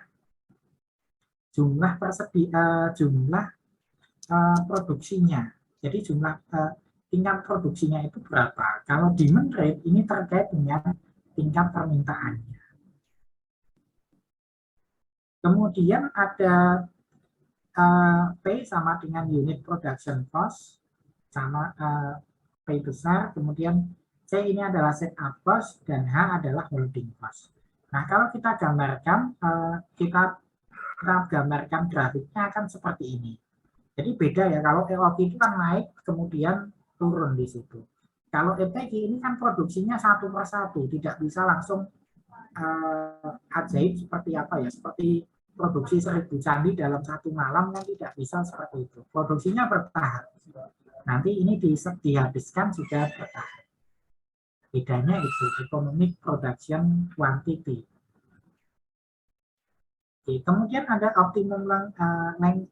produksinya. Jadi jumlah tingkat produksinya itu berapa. Kalau demand rate ini terkait dengan tingkat permintaannya. Kemudian ada P sama dengan unit production cost, sama P besar. Kemudian C ini adalah setup cost, dan H adalah holding cost. Nah, kalau kita gambarkan, kita gambarkan grafiknya akan seperti ini. Jadi beda ya, kalau EOQ itu kan naik, kemudian turun di situ. Kalau EPG ini kan produksinya satu persatu, tidak bisa langsung ajaib seperti apa ya, seperti produksi 1000 candi dalam satu malam kan tidak bisa seperti itu. Produksinya bertahap. Nanti ini dihabiskan juga bertahap. Bedanya itu economic production quantity. Oke, kemudian ada optimum length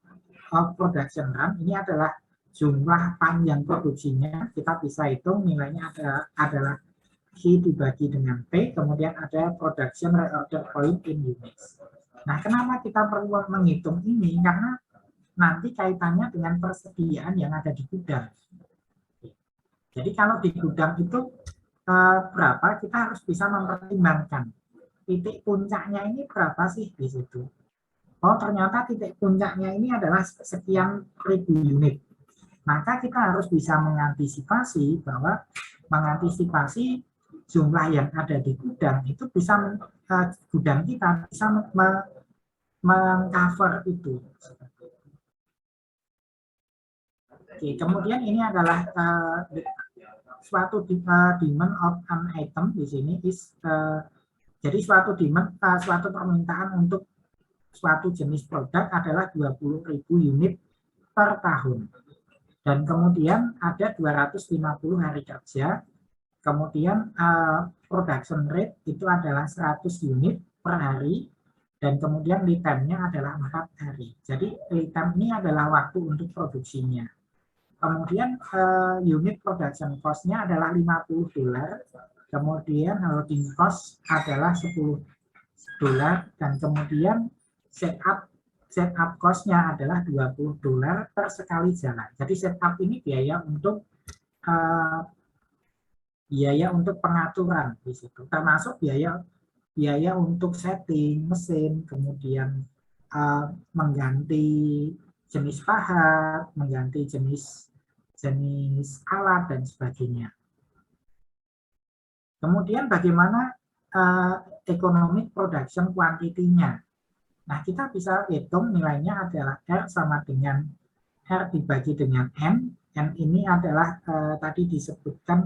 of production run. Ini adalah jumlah panjang produksinya. Kita bisa hitung nilainya adalah Q dibagi dengan P, kemudian ada production reorder point in units. Nah, kenapa kita perlu menghitung ini? Karena nanti kaitannya dengan persediaan yang ada di gudang. Jadi kalau di gudang itu berapa, kita harus bisa mempertimbangkan titik puncaknya ini berapa sih di situ. Oh, ternyata titik puncaknya ini adalah sekian ribu unit. Maka kita harus bisa mengantisipasi jumlah yang ada di gudang itu bisa gudang kita bisa mengcover itu. Oke, kemudian ini adalah suatu demand of an item di sini is jadi suatu demand suatu permintaan untuk suatu jenis produk adalah 20.000 unit per tahun. Dan kemudian ada 250 hari kerja. Kemudian production rate itu adalah 100 unit per hari. Dan kemudian lead time-nya adalah 4 hari. Jadi lead time ini adalah waktu untuk produksinya. Kemudian unit production cost-nya adalah $50. Kemudian holding cost adalah $10. Dan kemudian setup cost-nya adalah $20 per sekali jalan. Jadi setup ini biaya untuk pengaturan di situ, termasuk biaya untuk setting mesin, kemudian mengganti jenis pahat, mengganti jenis alat dan sebagainya. Kemudian bagaimana economic production quantity-nya? Nah, kita bisa hitung nilainya adalah R sama dengan R dibagi dengan N. N ini adalah tadi disebutkan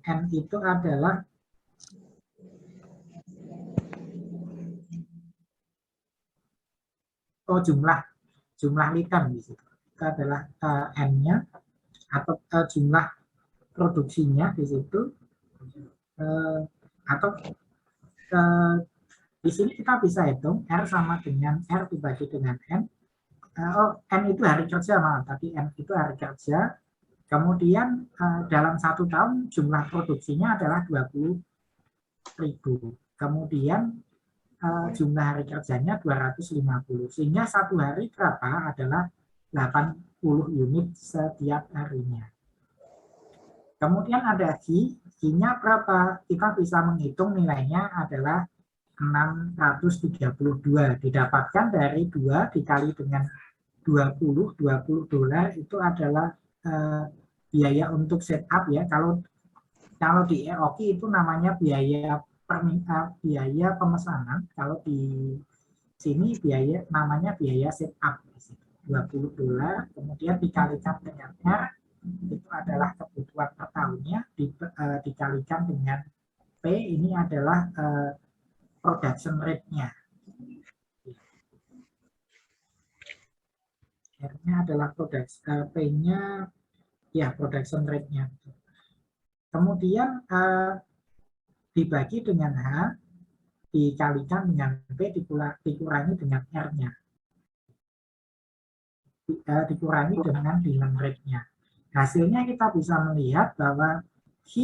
N itu adalah jumlah liter di situ. Itu adalah N-nya atau jumlah produksinya di situ atau di sini kita bisa hitung R sama dengan R dibagi dengan N. N itu hari kerja, tadi N itu hari kerja. Kemudian dalam 1 tahun jumlah produksinya adalah 20.000. Kemudian jumlah hari kerjanya 250. Sehingga 1 hari berapa adalah 80 unit setiap harinya. Kemudian ada G-nya berapa? Kita bisa menghitung nilainya adalah 632, didapatkan dari 2 dikali dengan $20 itu adalah biaya untuk setup ya. Kalau di EOKI itu namanya biaya pemesanan, kalau di sini namanya biaya setup $20, kemudian dikalikan dengan R, itu adalah kebutuhan per tahunnya, dikalikan dengan P, ini adalah production rate-nya. R-nya adalah P-nya ya production rate-nya. Kemudian dibagi dengan H, dikalikan dengan P, dikurangi dengan R-nya. Dikurangi dengan demand rate-nya. Hasilnya kita bisa melihat bahwa H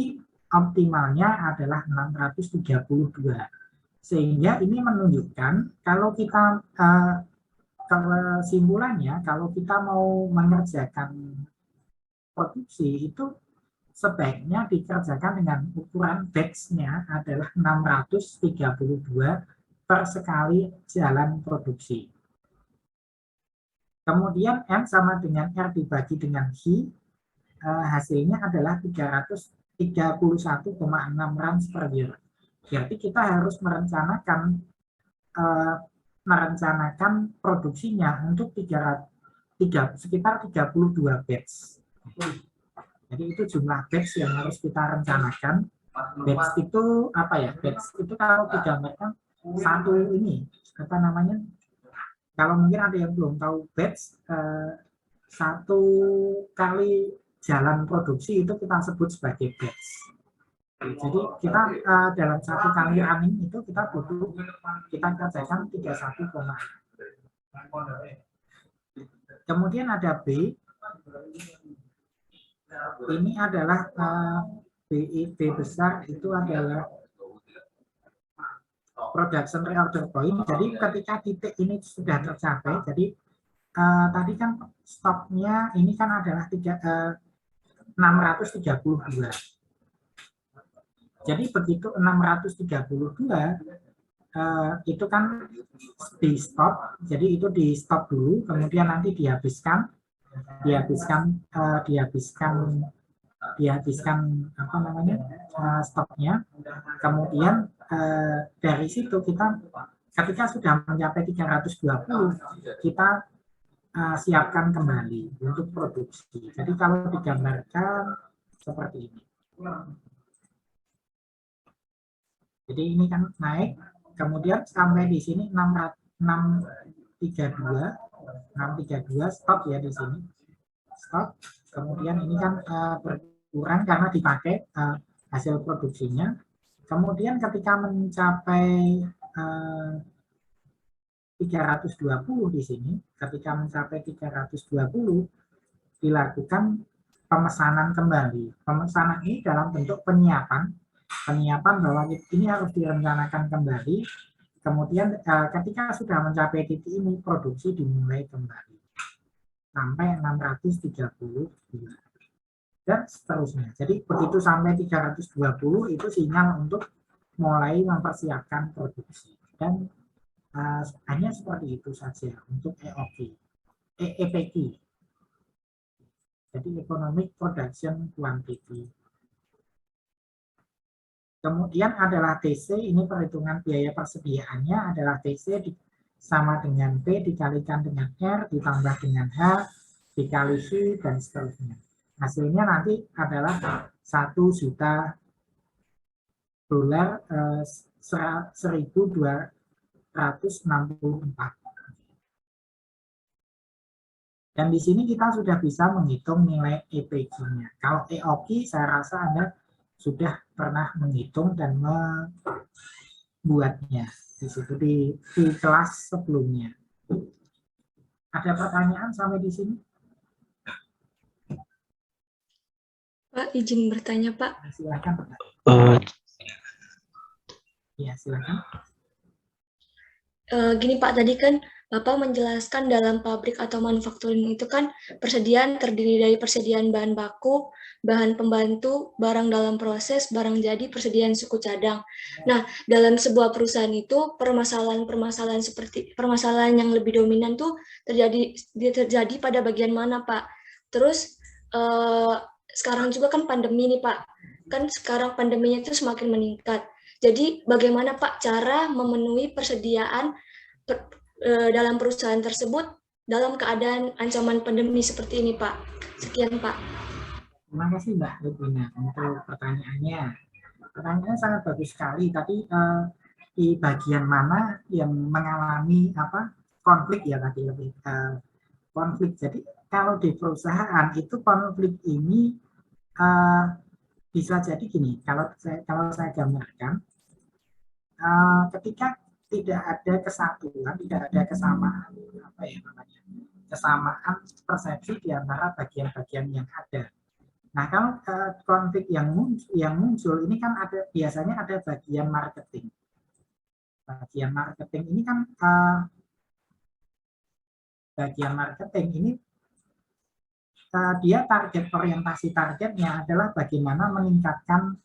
optimalnya adalah 632. Sehingga ini menunjukkan kalau kita kesimpulannya, kalau kita mau mengerjakan produksi itu sebaiknya dikerjakan dengan ukuran batch-nya adalah 632 per sekali jalan produksi. Kemudian M sama dengan R dibagi dengan H, hasilnya adalah 331,6 runs per year. Berarti kita harus merencanakan produksinya untuk sekitar 32 batch. Jadi itu jumlah batch yang harus kita rencanakan. Batch itu apa ya? Batch itu kalau digambarkan satu ini apa namanya? Kalau mungkin ada yang belum tahu batch, satu kali jalan produksi itu kita sebut sebagai batch. Jadi kita dalam satu kali running itu kita kerjakan 31,6. Kemudian ada B. Ini adalah B besar itu adalah production reorder point. Jadi ketika titik ini sudah tercapai, jadi tadi kan stoknya ini kan adalah 632. Jadi begitu 632 itu kan di stop, jadi itu di stop dulu, kemudian nanti dihabiskan apa namanya stoknya, kemudian dari situ kita ketika sudah mencapai 320 kita siapkan kembali untuk produksi. Jadi kalau digambarkan seperti ini. Jadi ini kan naik, kemudian sampai di sini 632 stop ya di sini. Stop. Kemudian ini kan berkurang karena dipakai hasil produksinya. Kemudian ketika mencapai 320 di sini, ketika mencapai 320 dilakukan pemesanan kembali. Pemesanan ini dalam bentuk penyiapan bahwa ini harus direncanakan kembali. Kemudian ketika sudah mencapai titik ini, produksi dimulai kembali sampai 632 dan seterusnya. Jadi begitu sampai 320 itu sinyal untuk mulai mempersiapkan produksi. Dan hanya seperti itu saja untuk EPQ. Jadi Economic Production Quantity. Kemudian adalah TC, ini perhitungan biaya persediaannya adalah TC sama dengan P dikalikan dengan R ditambah dengan H dikali C dan seterusnya. Hasilnya nanti adalah 1 juta dolar 1.264. Dan di sini kita sudah bisa menghitung nilai EPQ-nya. Kalau EOQ saya rasa Anda sudah pernah menghitung dan membuatnya di situ di kelas sebelumnya. Ada pertanyaan sampai di sini? Pak, izin bertanya, Pak. Silakan. Ya, silakan. Gini Pak, tadi kan Bapak menjelaskan dalam pabrik atau manufacturing itu kan persediaan terdiri dari persediaan bahan baku, bahan pembantu, barang dalam proses, barang jadi, persediaan suku cadang. Nah, dalam sebuah perusahaan itu permasalahan seperti permasalahan yang lebih dominan tuh terjadi pada bagian mana, Pak? Terus sekarang juga kan pandemi nih, Pak. Kan sekarang pandeminya itu semakin meningkat. Jadi bagaimana Pak cara memenuhi persediaan dalam perusahaan tersebut dalam keadaan ancaman pandemi seperti ini, Pak? Sekian, Pak. Terima kasih Mbak Lupina untuk pertanyaannya. Pertanyaannya sangat bagus sekali. Tapi di bagian mana yang mengalami konflik ya tadi lebih konflik. Jadi kalau di perusahaan itu konflik ini bisa jadi gini. Kalau saya gambarkan, ketika tidak ada kesatuan, tidak ada kesamaan, kesamaan persepsi di antara bagian-bagian yang ada. Nah, kalau konflik yang muncul ini kan biasanya ada bagian marketing. Bagian marketing ini kan dia orientasi targetnya adalah bagaimana meningkatkan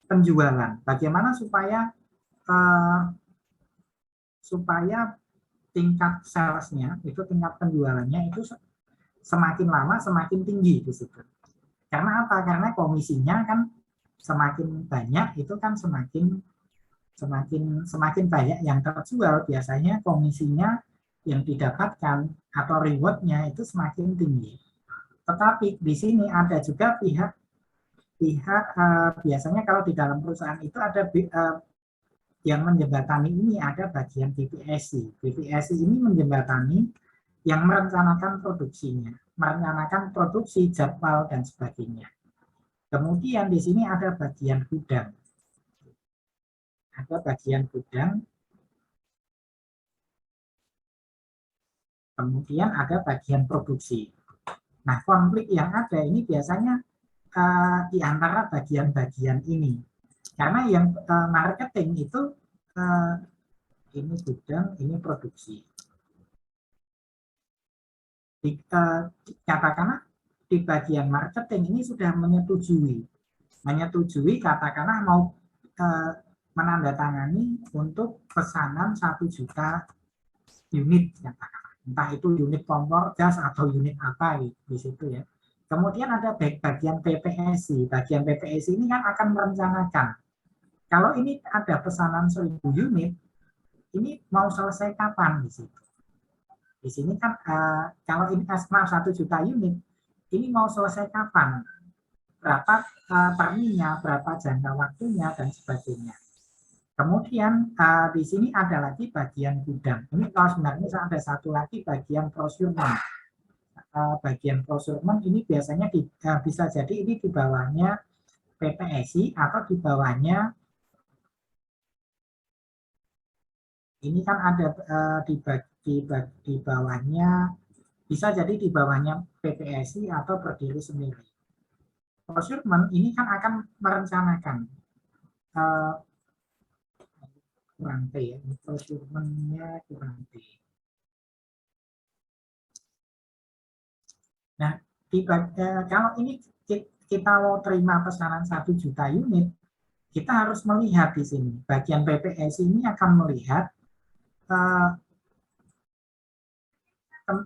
penjualan. Bagaimana supaya tingkat salesnya itu, tingkat penjualannya itu semakin lama semakin tinggi di situ. Karena apa? Karena komisinya kan semakin banyak itu kan semakin banyak yang terjual, biasanya komisinya yang didapatkan atau rewardnya itu semakin tinggi. Tetapi di sini ada juga pihak biasanya kalau di dalam perusahaan itu ada yang menjembatani ini, ada bagian BPSI. BPSI ini menjembatani yang merencanakan produksinya, merencanakan produksi, jadwal dan sebagainya. Kemudian di sini ada bagian gudang. Ada bagian gudang. Kemudian ada bagian produksi. Nah, konflik yang ada ini biasanya di antara bagian-bagian ini. Karena yang marketing itu ini gudang, ini produksi. Katakanlah di bagian marketing ini sudah menyetujui katakanlah mau menandatangani untuk pesanan 1 juta unit, katakanlah. Entah itu unit kompor gas atau unit apa di situ ya. Kemudian ada bagian PPSI. Bagian PPSI ini kan akan merencanakan. Kalau ini ada pesanan 1000 unit, ini mau selesai kapan di situ? Di sini kan kalau ini 1 juta unit, ini mau selesai kapan, berapa termnya, berapa jangka waktunya, dan sebagainya. Kemudian di sini ada lagi bagian gudang. Ini kalau sebenarnya ada satu lagi bagian procurement. Bagian procurement ini biasanya bisa jadi ini di bawahnya PPSI atau di bawahnya ini kan ada di bawahnya, bisa jadi di bawahnya PPSI atau berdiri sendiri. Procurement ini kan akan merencanakan kurang T ya, procurement-nya kurang T. Nah, kalau ini kita mau terima pesanan 1 juta unit, kita harus melihat di sini. Bagian PPSI ini akan melihat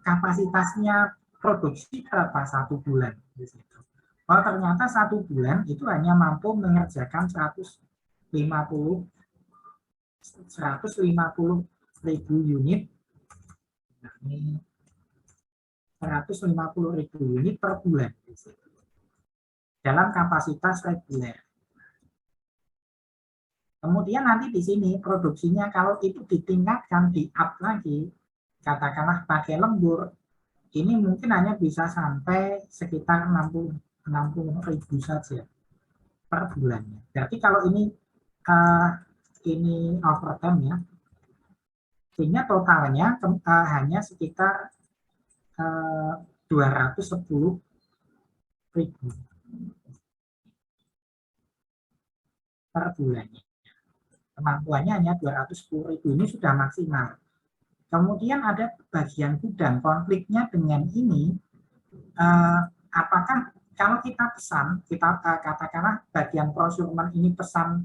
kapasitasnya produksi berapa 1 bulan. Di situ. Oh, ternyata 1 bulan itu hanya mampu mengerjakan 150.000 unit. Nah, ini 150.000 unit per bulan dalam kapasitas reguler. Kemudian nanti di sini produksinya kalau itu ditingkatkan, di-up lagi, katakanlah pakai lembur, ini mungkin hanya bisa sampai sekitar 60.000 saja per bulannya. Berarti kalau ini overtime ya, sehingga totalnya hanya sekitar 210.000 per bulannya. Kemampuannya hanya 210.000, ini sudah maksimal. Kemudian ada bagian gudang, konfliknya dengan ini, apakah kalau kita pesan, kita katakanlah bagian procurement ini pesan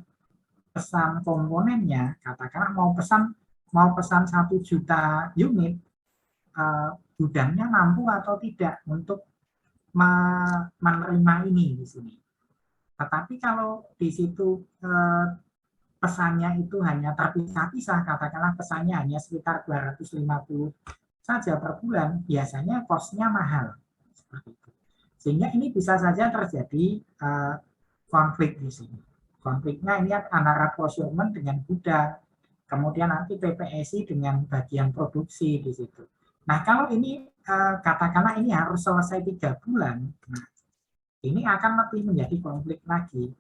komponennya, katakanlah mau pesan 1 juta unit, gudangnya mampu atau tidak untuk menerima ini di sini. Tetapi kalau di situ pesannya itu hanya terpisah-pisah, katakanlah pesannya hanya sekitar 250 saja per bulan, biasanya cost-nya mahal. Seperti itu. Sehingga ini bisa saja terjadi konflik di sini. Konfliknya ini antara procurement dengan gudang, kemudian nanti PPSI dengan bagian produksi di situ. Nah, kalau ini katakanlah ini harus selesai 3 bulan, nah, ini akan lebih menjadi konflik lagi.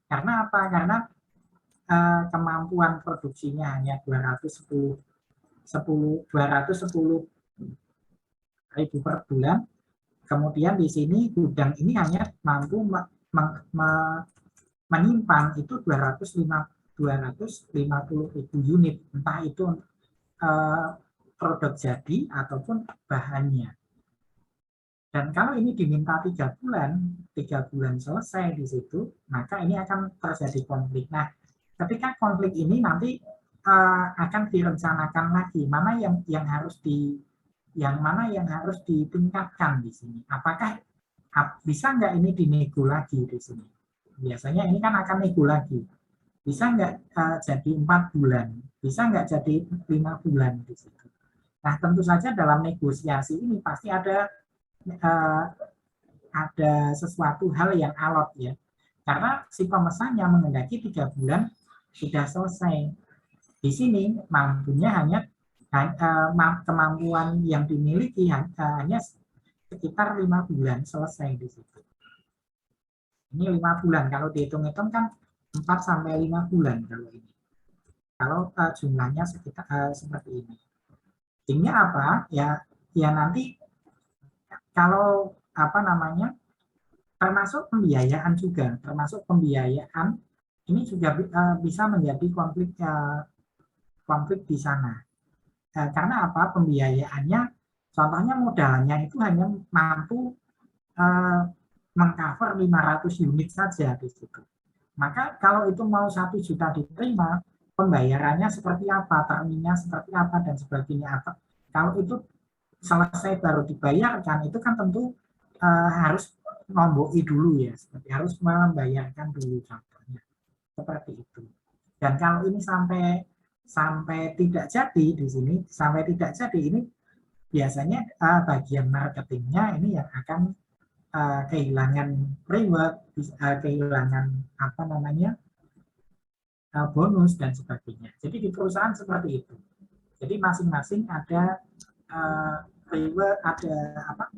Karena apa? Karena kemampuan produksinya hanya 210.000 per bulan. Kemudian di sini gudang ini hanya mampu menyimpan itu 250.000 unit, entah itu produk jadi ataupun bahannya. Dan kalau ini diminta 3 bulan selesai di situ, maka ini akan terjadi konflik. Nah, ketika konflik ini nanti akan direncanakan lagi mana yang harus ditingkatkan di sini. Apakah bisa nggak ini dinego lagi di sini? Biasanya ini kan akan nego lagi. Bisa nggak jadi 4 bulan? Bisa nggak jadi 5 bulan di situ? Nah, tentu saja dalam negosiasi ini pasti ada sesuatu hal yang alot ya. Karena si pemesannya menghendaki 3 bulan sudah selesai. Di sini mampunya hanya kemampuan yang dimiliki hanya sekitar 5 bulan selesai di situ. Ini 5 bulan, kalau dihitung-hitung kan 4-5 bulan kalau ini. Kalau jumlahnya sekitar seperti ini. Sehingga apa? Ya nanti kalau termasuk pembiayaan juga, ini juga bisa menjadi konflik di sana. Karena apa? Pembiayaannya, contohnya modalnya itu hanya mampu mengcover 500 unit saja di situ. Maka kalau itu mau 1 juta diterima, pembayarannya seperti apa, terminnya seperti apa, dan sebagainya apa. Kalau itu selesai baru dibayarkan, itu kan tentu harus nomboi dulu ya, seperti harus membayarkan dulu contohnya. Seperti itu. Dan kalau ini sampai tidak jadi di sini, sampai tidak jadi ini biasanya bagian marketingnya ini yang akan kehilangan reward, kehilangan apa namanya bonus dan sebagainya. Jadi di perusahaan seperti itu. Jadi masing-masing ada reward, ada apa?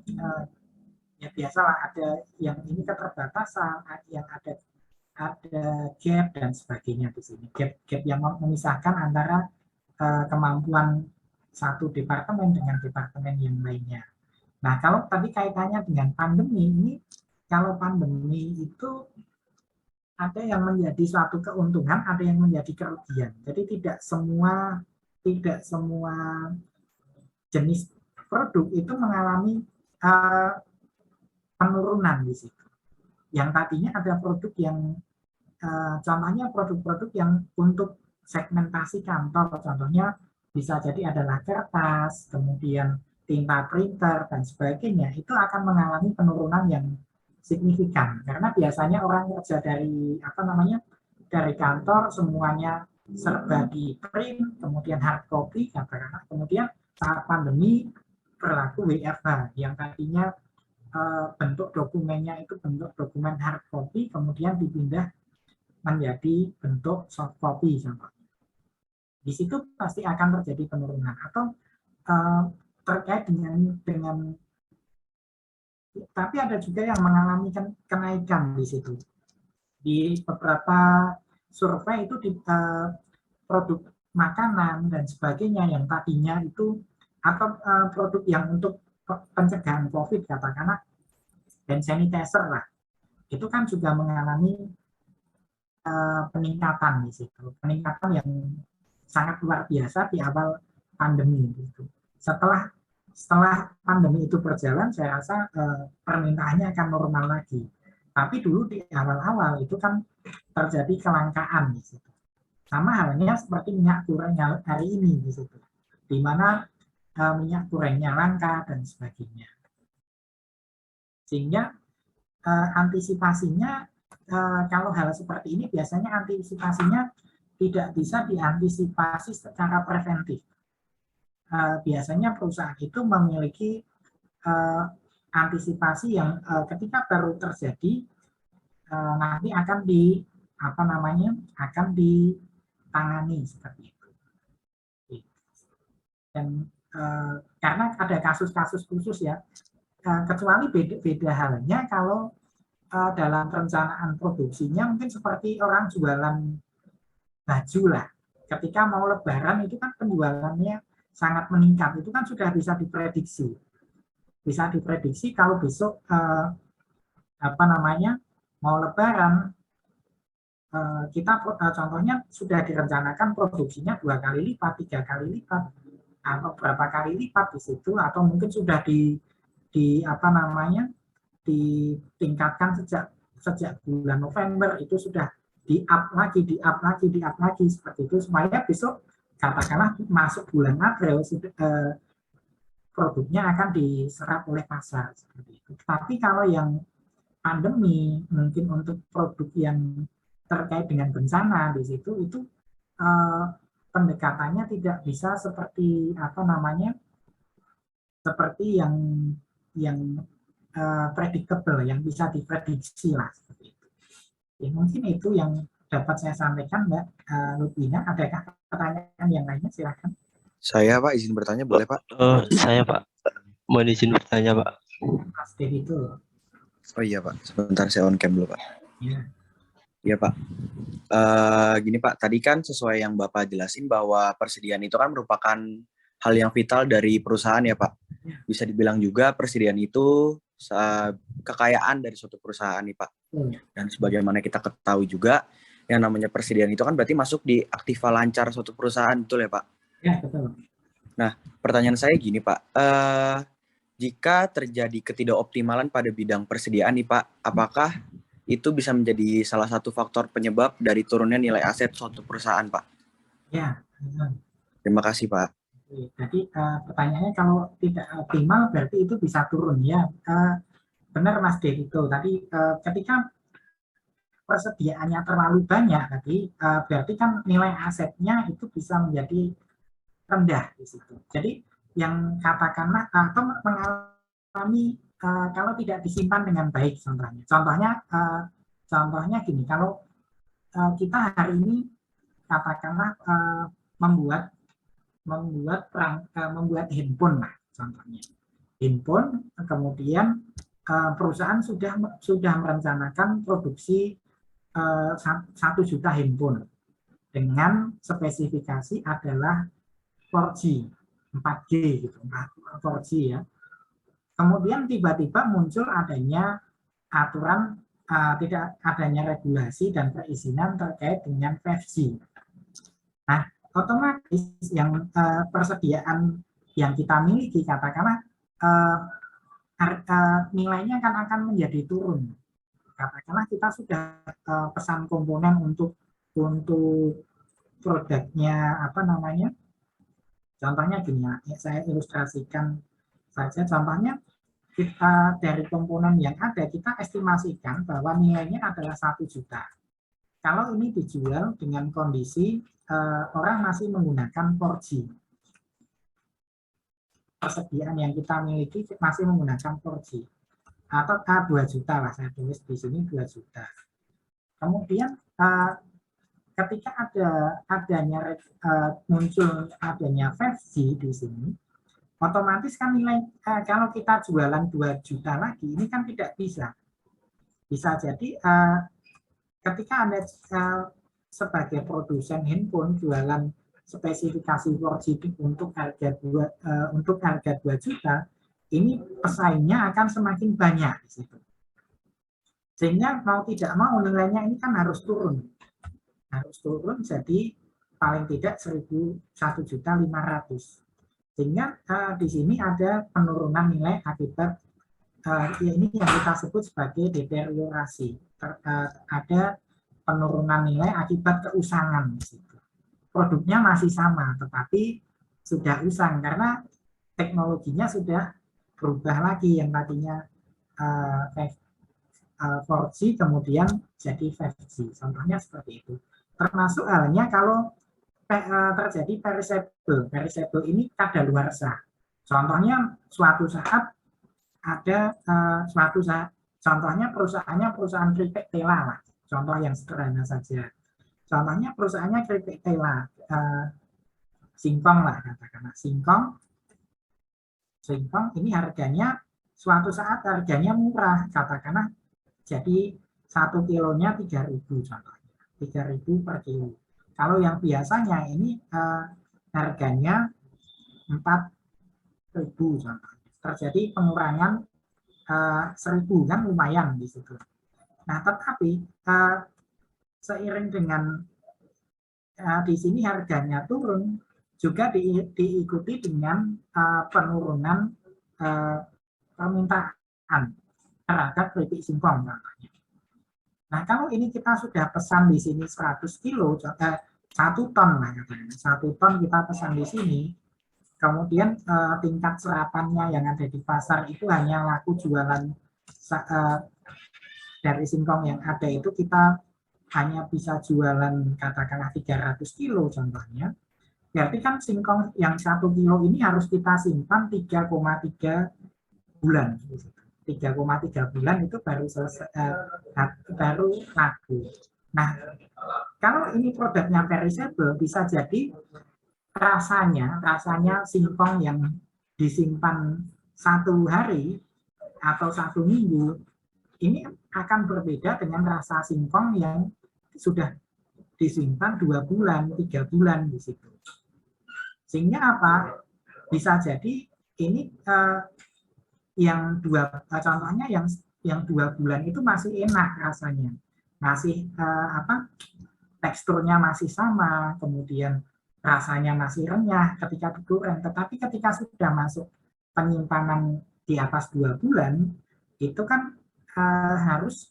Ya biasalah, ada yang ini keterbatasan, yang ada gap dan sebagainya di sini. Gap yang memisahkan antara kemampuan satu departemen dengan departemen yang lainnya. Nah, kalau tadi kaitannya dengan pandemi ini, kalau pandemi itu ada yang menjadi suatu keuntungan, ada yang menjadi kerugian. Jadi tidak semua jenis produk itu mengalami penurunan di situ. Yang tadinya ada produk yang contohnya produk-produk yang untuk segmentasi kantor, contohnya bisa jadi adalah kertas, kemudian tinta printer dan sebagainya, itu akan mengalami penurunan yang signifikan karena biasanya orang kerja dari dari kantor semuanya serba di print, kemudian hard copy, kemudian saat pandemi berlaku WFH yang tadinya bentuk dokumennya itu bentuk dokumen hard copy, kemudian dipindah menjadi bentuk soft copy contohnya. Di situ pasti akan terjadi penurunan atau terkait dengan tapi ada juga yang mengalami kenaikan di situ. Di beberapa survei itu di produk makanan dan sebagainya yang tadinya itu atau produk yang untuk pencegahan COVID katakanlah hand sanitizer lah, itu kan juga mengalami peningkatan di situ, peningkatan yang sangat luar biasa di awal pandemi itu. Setelah pandemi itu berjalan, saya rasa permintaannya akan normal lagi. Tapi dulu di awal-awal itu kan terjadi kelangkaan di situ. Sama halnya seperti minyak goreng hari ini di situ, di mana minyak gorengnya langka dan sebagainya. Sehingga antisipasinya kalau hal seperti ini biasanya antisipasinya tidak bisa diantisipasi secara preventif. Biasanya perusahaan itu memiliki antisipasi yang ketika baru terjadi nanti akan ditangani seperti itu. Dan karena ada kasus-kasus khusus ya, kecuali beda halnya kalau dalam perencanaan produksinya mungkin seperti orang jualan baju lah. Ketika mau lebaran itu kan penjualannya sangat meningkat, itu kan sudah bisa diprediksi. Bisa diprediksi kalau besok mau lebaran, kita contohnya sudah direncanakan produksinya 2 kali lipat, 3 kali lipat, atau berapa kali lipat di situ, atau mungkin sudah ditingkatkan sejak bulan November, itu sudah di-up lagi seperti itu, supaya besok katakanlah masuk bulan April produknya akan diserap oleh pasar seperti itu. Tapi kalau yang pandemi mungkin untuk produk yang terkait dengan bencana di situ itu pendekatannya tidak bisa seperti seperti yang predictable, yang bisa diprediksi lah seperti itu. Ya, mungkin itu yang dapat saya sampaikan, Mbak Lutfina. Adakah pertanyaan yang lainnya? Silakan. Saya Pak izin bertanya boleh Pak? Saya Pak, mohon izin bertanya Pak. Mas Devi itu. Oh iya Pak, sebentar saya on cam dulu Pak. Iya. Iya Pak. Gini Pak, tadi kan sesuai yang Bapak jelasin bahwa persediaan itu kan merupakan hal yang vital dari perusahaan ya Pak. Bisa dibilang juga persediaan itu kekayaan dari suatu perusahaan nih Pak. Dan sebagaimana kita ketahui juga, yang namanya persediaan itu kan berarti masuk di aktiva lancar suatu perusahaan, betul ya Pak? Ya, betul. Nah, pertanyaan saya gini Pak, jika terjadi ketidakoptimalan pada bidang persediaan nih Pak, apakah itu bisa menjadi salah satu faktor penyebab dari turunnya nilai aset suatu perusahaan Pak? Ya. Terima kasih Pak. Jadi pertanyaannya kalau tidak optimal berarti itu bisa turun ya. Benar Mas Dev itu. Tadi ketika persediaannya terlalu banyak tadi berarti kan nilai asetnya itu bisa menjadi rendah di situ. Jadi yang katakanlah atau mengalami mengalami kalau tidak disimpan dengan baik contohnya. Contohnya gini, kalau kita hari ini katakanlah membuat handphone lah contohnya. Handphone, kemudian perusahaan sudah merencanakan produksi 1 juta handphone dengan spesifikasi adalah 4G, 4G gitu, 4G ya. Kemudian tiba-tiba muncul adanya aturan tidak adanya regulasi dan perizinan terkait dengan 5G. Nah, otomatis yang persediaan yang kita miliki katakanlah nilainya akan menjadi turun. Katakanlah kita sudah pesan komponen untuk produknya contohnya gini ya, saya ilustrasikan saja. Contohnya kita dari komponen yang ada kita estimasikan bahwa nilainya adalah 1 juta. Kalau ini dijual dengan kondisi orang masih menggunakan 4G, persediaan yang kita miliki masih menggunakan 4G, atau 2 juta lah, saya tulis di sini 2 juta. Kemudian ketika muncul adanya 5G di sini, otomatis kan nilai kalau kita jualan 2 juta lagi ini kan tidak bisa. Bisa jadi ketika Anda sebagai produsen handphone jualan spesifikasi 4G untuk harga 2 juta, ini pesaingnya akan semakin banyak di situ. Sehingga mau tidak mau nilainya ini kan harus turun. Harus turun jadi paling tidak 1.500.000. Sehingga di sini ada penurunan nilai akibat ini yang kita sebut sebagai deteriorasi. Ada penurunan nilai akibat keusangan. Produknya masih sama, tetapi sudah usang karena teknologinya sudah berubah lagi, yang tadinya 4G kemudian jadi 5G. Contohnya seperti itu. Termasuk halnya kalau terjadi perishable. Perishable ini kadaluarsa. Contohnya suatu saat ada contohnya perusahaan keripik tela lah. Contoh yang sederhana saja. Contohnya perusahaannya keripik tela, singkong lah katakanlah. Singkong ini harganya suatu saat harganya murah, katakanlah jadi 1 kilonya 3.000 contohnya. 3.000 per kilo. Kalau yang biasanya ini harganya 4.000 contohnya. Terjadi pengurangan 1.000 kan lumayan di situ. Nah, tetapi seiring dengan di sini harganya turun, juga diikuti dengan penurunan permintaan terhadap keripik singkong contohnya. Nah, kalau ini kita sudah pesan di sini 100 kilo, 1 ton lah katanya. 1 ton kita pesan di sini, kemudian tingkat serapannya yang ada di pasar itu hanya laku jualan dari singkong yang ada itu kita hanya bisa jualan katakanlah 300 kilo contohnya. Berarti kan singkong yang 1 kilo ini harus kita simpan 3,3 bulan. 3,3 bulan itu baru baru laku. Nah, kalau ini produknya perishable bisa jadi rasanya singkong yang disimpan 1 hari atau 1 minggu ini akan berbeda dengan rasa singkong yang sudah disimpan 2 bulan, 3 bulan di situ. Sehingga apa? Bisa jadi ini contohnya yang 2 bulan itu masih enak rasanya, masih teksturnya masih sama, kemudian rasanya masih renyah ketika digoreng. Tetapi ketika sudah masuk penyimpanan di atas 2 bulan, itu kan harus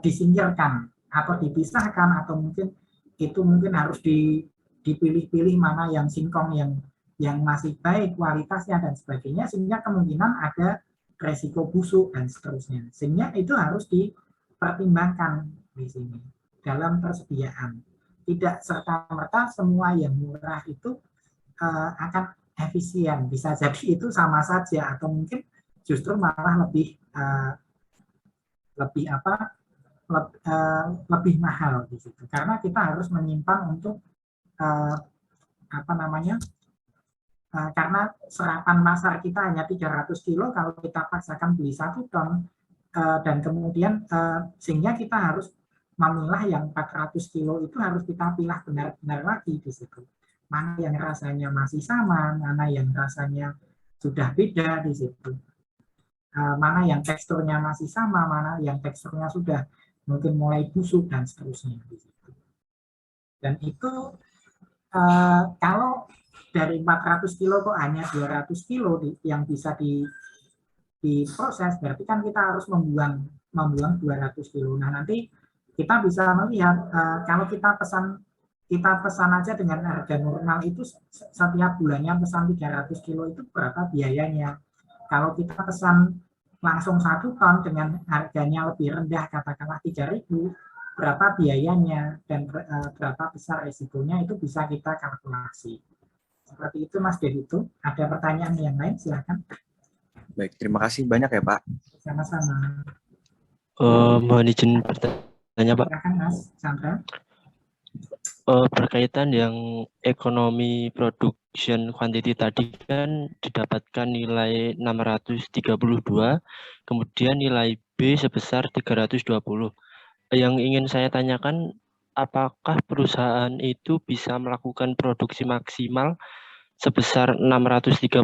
disingkirkan atau dipisahkan, atau mungkin harus dipilih-pilih mana yang singkong yang masih baik kualitasnya dan sebagainya, sehingga kemungkinan ada resiko busuk dan seterusnya. Sehingga itu harus dipertimbangkan di sini dalam persediaan. Tidak serta-merta semua yang murah itu akan efisien. Bisa jadi itu sama saja atau mungkin justru malah lebih mahal di situ. Karena kita harus menyimpan untuk karena serapan pasar kita hanya 300 kilo, kalau kita paksakan beli 1 ton dan kemudian sehingga kita harus memilah yang 400 kilo itu harus kita pilah benar-benar lagi di situ. Mana yang rasanya masih sama, mana yang rasanya sudah beda di situ. Mana yang teksturnya masih sama, mana yang teksturnya sudah mungkin mulai busuk dan seterusnya di situ. Dan itu kalau dari 400 kilo kok hanya 200 kilo yang bisa diproses, berarti kan kita harus membuang 200 kilo. Nah, nanti kita bisa melihat kalau kita pesan aja dengan harga normal itu setiap bulannya pesan 300 kilo itu berapa biayanya. Kalau kita pesan langsung 1 ton dengan harganya lebih rendah, katakanlah 3.000, berapa biayanya dan berapa besar resikonya, itu bisa kita kalkulasi. Seperti itu Mas Devito. Ada pertanyaan yang lain, silakan. Baik, terima kasih banyak ya Pak. Sama-sama. Mohon izin bertanya Pak. Silakan Mas Chandra. Berkaitan yang ekonomi production quantity tadi kan didapatkan nilai 632, kemudian nilai B sebesar 320. Yang ingin saya tanyakan, apakah perusahaan itu bisa melakukan produksi maksimal sebesar 632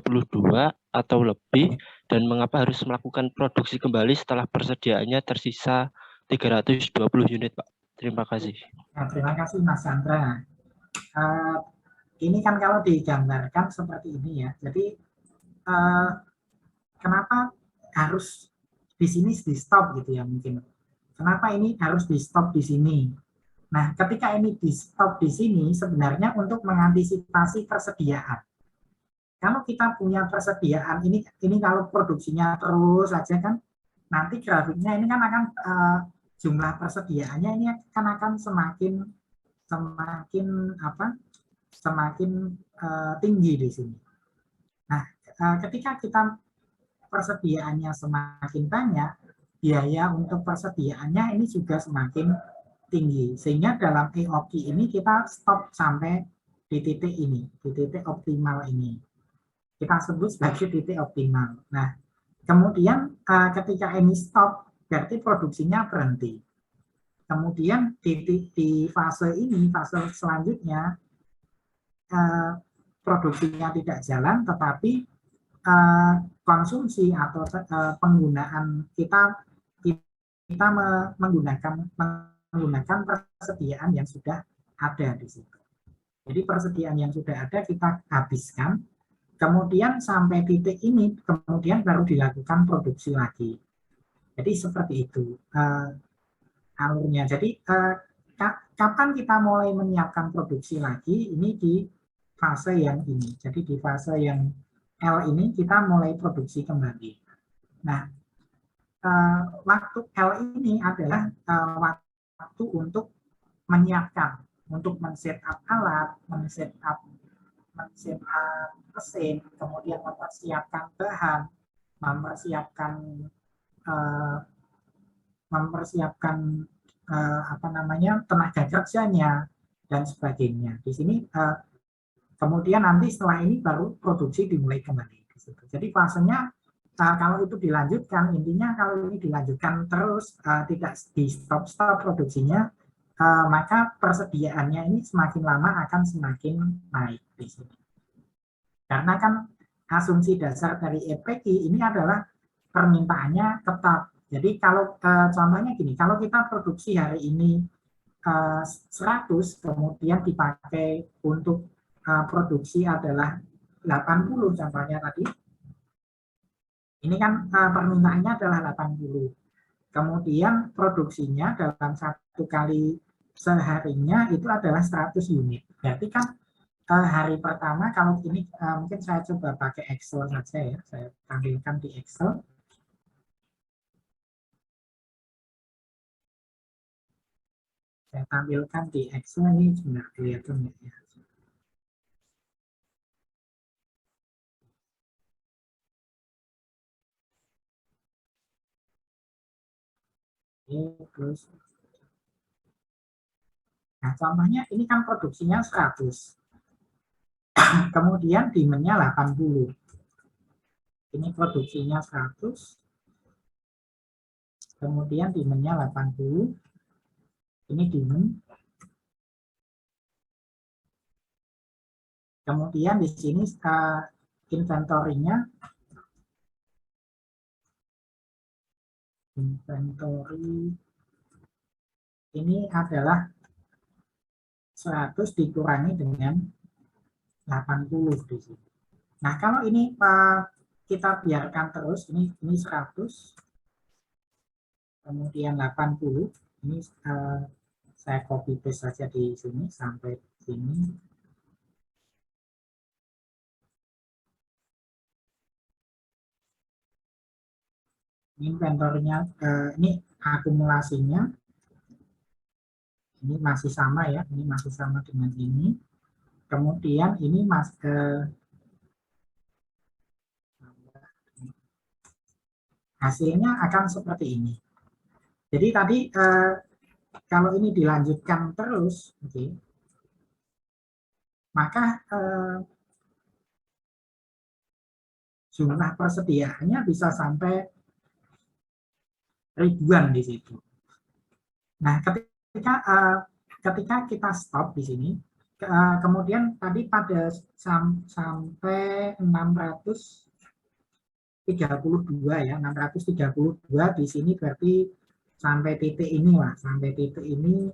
atau lebih, dan mengapa harus melakukan produksi kembali setelah persediaannya tersisa 320 unit, Pak? Terima kasih. Nah, terima kasih Mas Chandra. Ini kan kalau digambarkan seperti ini ya. Jadi kenapa harus di sini di stop gitu ya mungkin. Kenapa ini harus di stop di sini? Nah, ketika ini di stop di sini sebenarnya untuk mengantisipasi persediaan. Kalau kita punya persediaan ini kalau produksinya terus saja kan nanti grafiknya ini kan akan jumlah persediaannya ini akan semakin tinggi di sini. Nah, ketika kita persediaannya semakin banyak, biaya untuk persediaannya ini juga semakin tinggi. Sehingga dalam EOQ ini kita stop sampai di titik ini, di titik optimal ini. Kita sebut sebagai titik optimal. Nah, kemudian ketika ini stop, berarti produksinya berhenti. Kemudian di fase ini, fase selanjutnya, produksinya tidak jalan, tetapi konsumsi atau penggunaan kita menggunakan persediaan yang sudah ada di situ. Jadi persediaan yang sudah ada kita habiskan, kemudian sampai titik ini, kemudian baru dilakukan produksi lagi. Jadi seperti itu alurnya. Jadi kapan kita mulai menyiapkan produksi lagi? Ini di fase yang ini. Jadi di fase yang L ini kita mulai produksi kembali. Nah, waktu L ini adalah waktu untuk menyiapkan, untuk men-setup alat, men-setup mesin, kemudian mempersiapkan bahan, mempersiapkan tenaga kerjanya dan sebagainya. Di sini kemudian nanti setelah ini baru produksi dimulai kembali. Jadi fasenya kalau itu dilanjutkan, intinya kalau ini dilanjutkan terus tidak di stop produksinya, maka persediaannya ini semakin lama akan semakin naik di sini. Karena kan asumsi dasar dari EPQ ini adalah permintaannya tetap. Jadi kalau contohnya gini, kalau kita produksi hari ini 100, kemudian dipakai untuk produksi adalah 80 contohnya tadi. Ini kan permintaannya adalah 80. Kemudian produksinya dalam 1 kali seharinya itu adalah 100 unit. Berarti kan hari pertama kalau ini mungkin saya coba pakai Excel saja ya. Saya tampilkan di Excel. Saya tampilkan di Excel ini sudah kelihatan ya. Terus, nah contohnya ini kan produksinya 100, kemudian demand-nya 80. Ini produksinya 100, kemudian demand-nya 80. Ini demand. Kemudian di sini inventory-nya. Inventory ini adalah 100 dikurangi dengan 80 di sini. Nah, kalau ini kita biarkan terus, ini 100, kemudian 80, ini saya copy paste saja di sini sampai sini. Inventornya, ini akumulasinya, ini masih sama ya, ini masih sama dengan ini. Kemudian ini hasilnya akan seperti ini. Jadi tadi kalau ini dilanjutkan terus, maka jumlah persediaannya bisa sampai ribuan di situ. Nah, ketika kita stop di sini, kemudian tadi pada sampai 632 ya, 632 di sini berarti sampai titik ini lah, sampai titik ini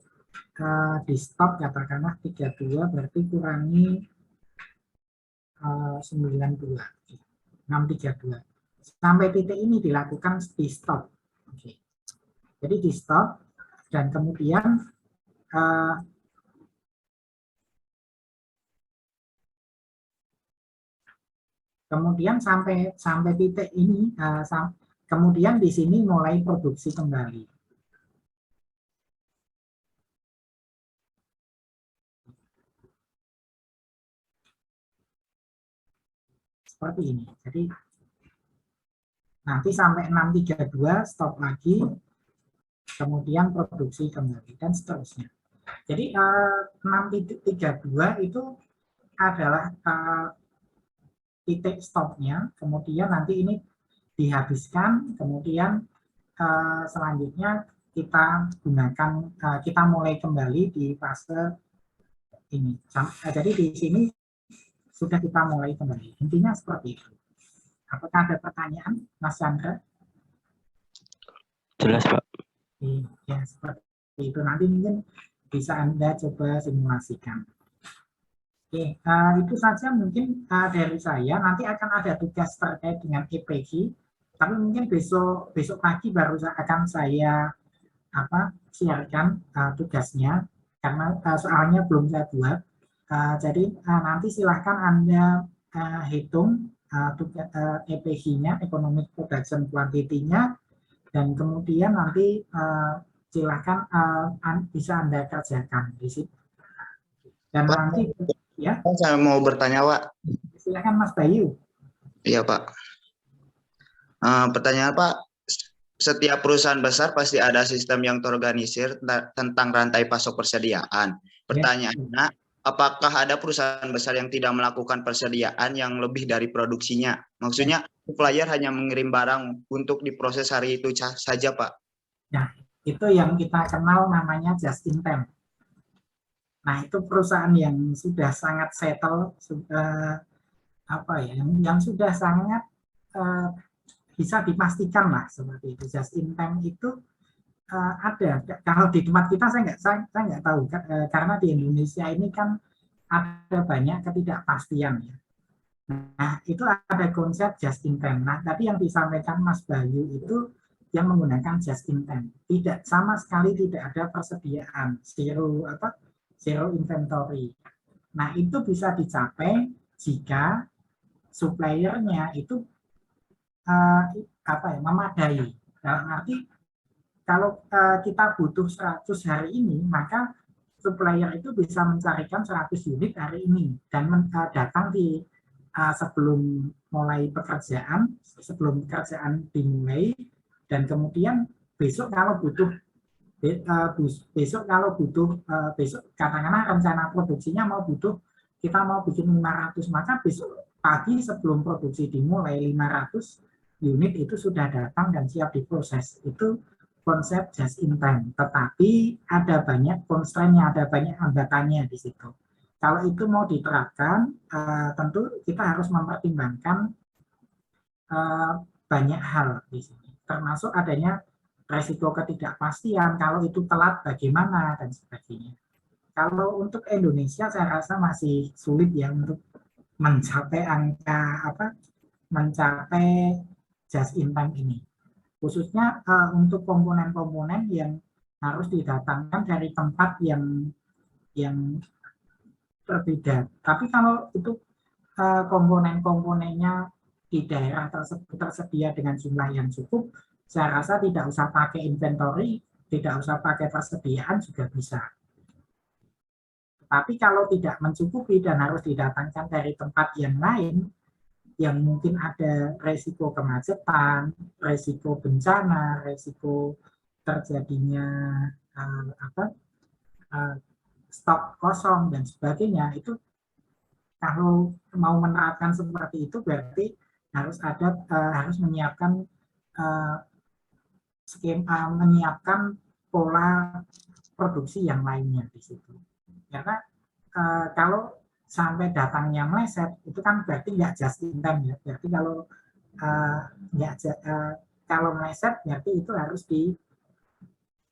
di stop katakanlah 32 berarti kurangi 92, 632. Sampai titik ini dilakukan di stop. Jadi di stop dan kemudian sampai titik ini, kemudian di sini mulai produksi kembali. Seperti ini. Jadi nanti sampai 632 stop lagi, kemudian produksi kembali dan seterusnya. Jadi 632 itu adalah titik stopnya, kemudian nanti ini dihabiskan, kemudian selanjutnya kita gunakan, kita mulai kembali di fase ini. Jadi di sini sudah kita mulai kembali. Intinya seperti itu. Apakah ada pertanyaan, Mas Chandra? Jelas, Pak. Ya, seperti itu. Nanti mungkin bisa Anda coba simulasikan. Oke, itu saja mungkin dari saya. Nanti akan ada tugas terkait dengan EPG, tapi mungkin besok pagi baru akan saya siarkan tugasnya, karena soalnya belum saya buat. Jadi nanti silahkan Anda hitung EPG-nya, Economic Production Quantity-nya, dan kemudian nanti silahkan bisa Anda kerjakan di situ. Dan Pak, nanti ya. Saya mau bertanya, Pak. Silakan Mas Bayu. Iya, Pak. Pertanyaan Pak, setiap perusahaan besar pasti ada sistem yang terorganisir tentang rantai pasok persediaan. Pertanyaannya, apakah ada perusahaan besar yang tidak melakukan persediaan yang lebih dari produksinya? Maksudnya, supplier hanya mengirim barang untuk diproses hari itu saja, Pak. Nah, itu yang kita kenal namanya just in time. Nah, itu perusahaan yang sudah sangat settle, yang sudah sangat bisa dipastikan lah seperti itu. Just in time itu ada. Kalau di tempat kita saya nggak tahu, karena di Indonesia ini kan ada banyak ketidakpastian ya. Nah, itu ada konsep just in time. Nah, tadi yang disampaikan Mas Bayu itu yang menggunakan just in time. Tidak, sama sekali tidak ada persediaan, zero inventory. Nah, itu bisa dicapai jika suppliernya itu memadai. Dalam arti kalau kita butuh 100 hari ini, maka supplier itu bisa mencarikan 100 unit hari ini dan datang di sebelum mulai pekerjaan, sebelum pekerjaan dimulai, dan kemudian besok kalau butuh besok kalau butuh, besok katakanlah rencana produksinya kita mau bikin 500, maka besok pagi sebelum produksi dimulai 500 unit itu sudah datang dan siap diproses. Itu konsep just in time. Tetapi ada banyak constraint-nya, ada banyak hambatannya di situ. Kalau itu mau diterapkan, tentu kita harus mempertimbangkan banyak hal di sini, termasuk adanya resiko ketidakpastian, kalau itu telat bagaimana, dan sebagainya. Kalau untuk Indonesia, saya rasa masih sulit ya untuk mencapai mencapai just in time ini. Khususnya untuk komponen-komponen yang harus didatangkan dari tempat yang berbeda. Tapi kalau itu komponen-komponennya di daerah tersebut tersedia dengan jumlah yang cukup, saya rasa tidak usah pakai inventory, tidak usah pakai persediaan juga bisa. Tapi kalau tidak mencukupi dan harus didatangkan dari tempat yang lain, yang mungkin ada resiko kemacetan, resiko bencana, resiko terjadinya stok kosong dan sebagainya, itu kalau mau menerapkan seperti itu berarti harus menyiapkan skema, menyiapkan pola produksi yang lainnya di situ. Karena kalau sampai datangnya meleset itu kan berarti nggak just in time ya. Berarti kalau meleset berarti itu harus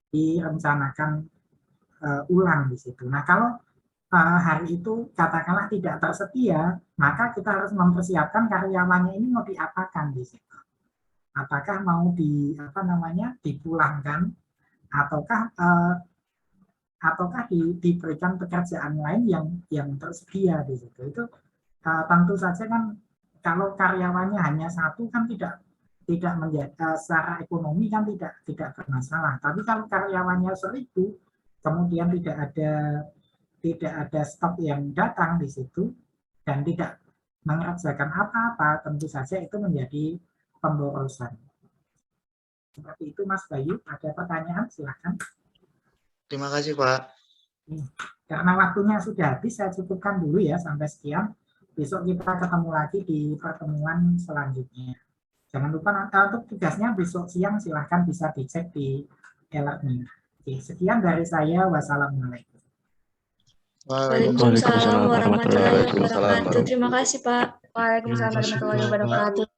direncanakan ulang di situ. Nah, kalau hari itu katakanlah tidak tersedia, maka kita harus mempersiapkan karyawannya ini mau diapakan di situ. Apakah mau dipulangkan ataukah diberikan pekerjaan lain yang tersedia di situ. Itu tentu saja kan kalau karyawannya hanya satu kan tidak menjadi secara ekonomi kan tidak bermasalah. Tapi kalau karyawannya 1000 kemudian tidak ada stok yang datang di situ dan tidak mengerjakan apa-apa, tentu saja itu menjadi pemborosan. Seperti itu Mas Bayu, ada pertanyaan silakan. Terima kasih Pak. Karena waktunya sudah habis, saya cukupkan dulu ya sampai sekian. Besok kita ketemu lagi di pertemuan selanjutnya. Jangan lupa untuk tugasnya besok siang silahkan bisa dicek di e-learning. Oke, sekian dari saya. Wassalamualaikum. Waalaikumsalam warahmatullahi wabarakatuh. Terima kasih Pak. Waalaikumsalam warahmatullahi wabarakatuh.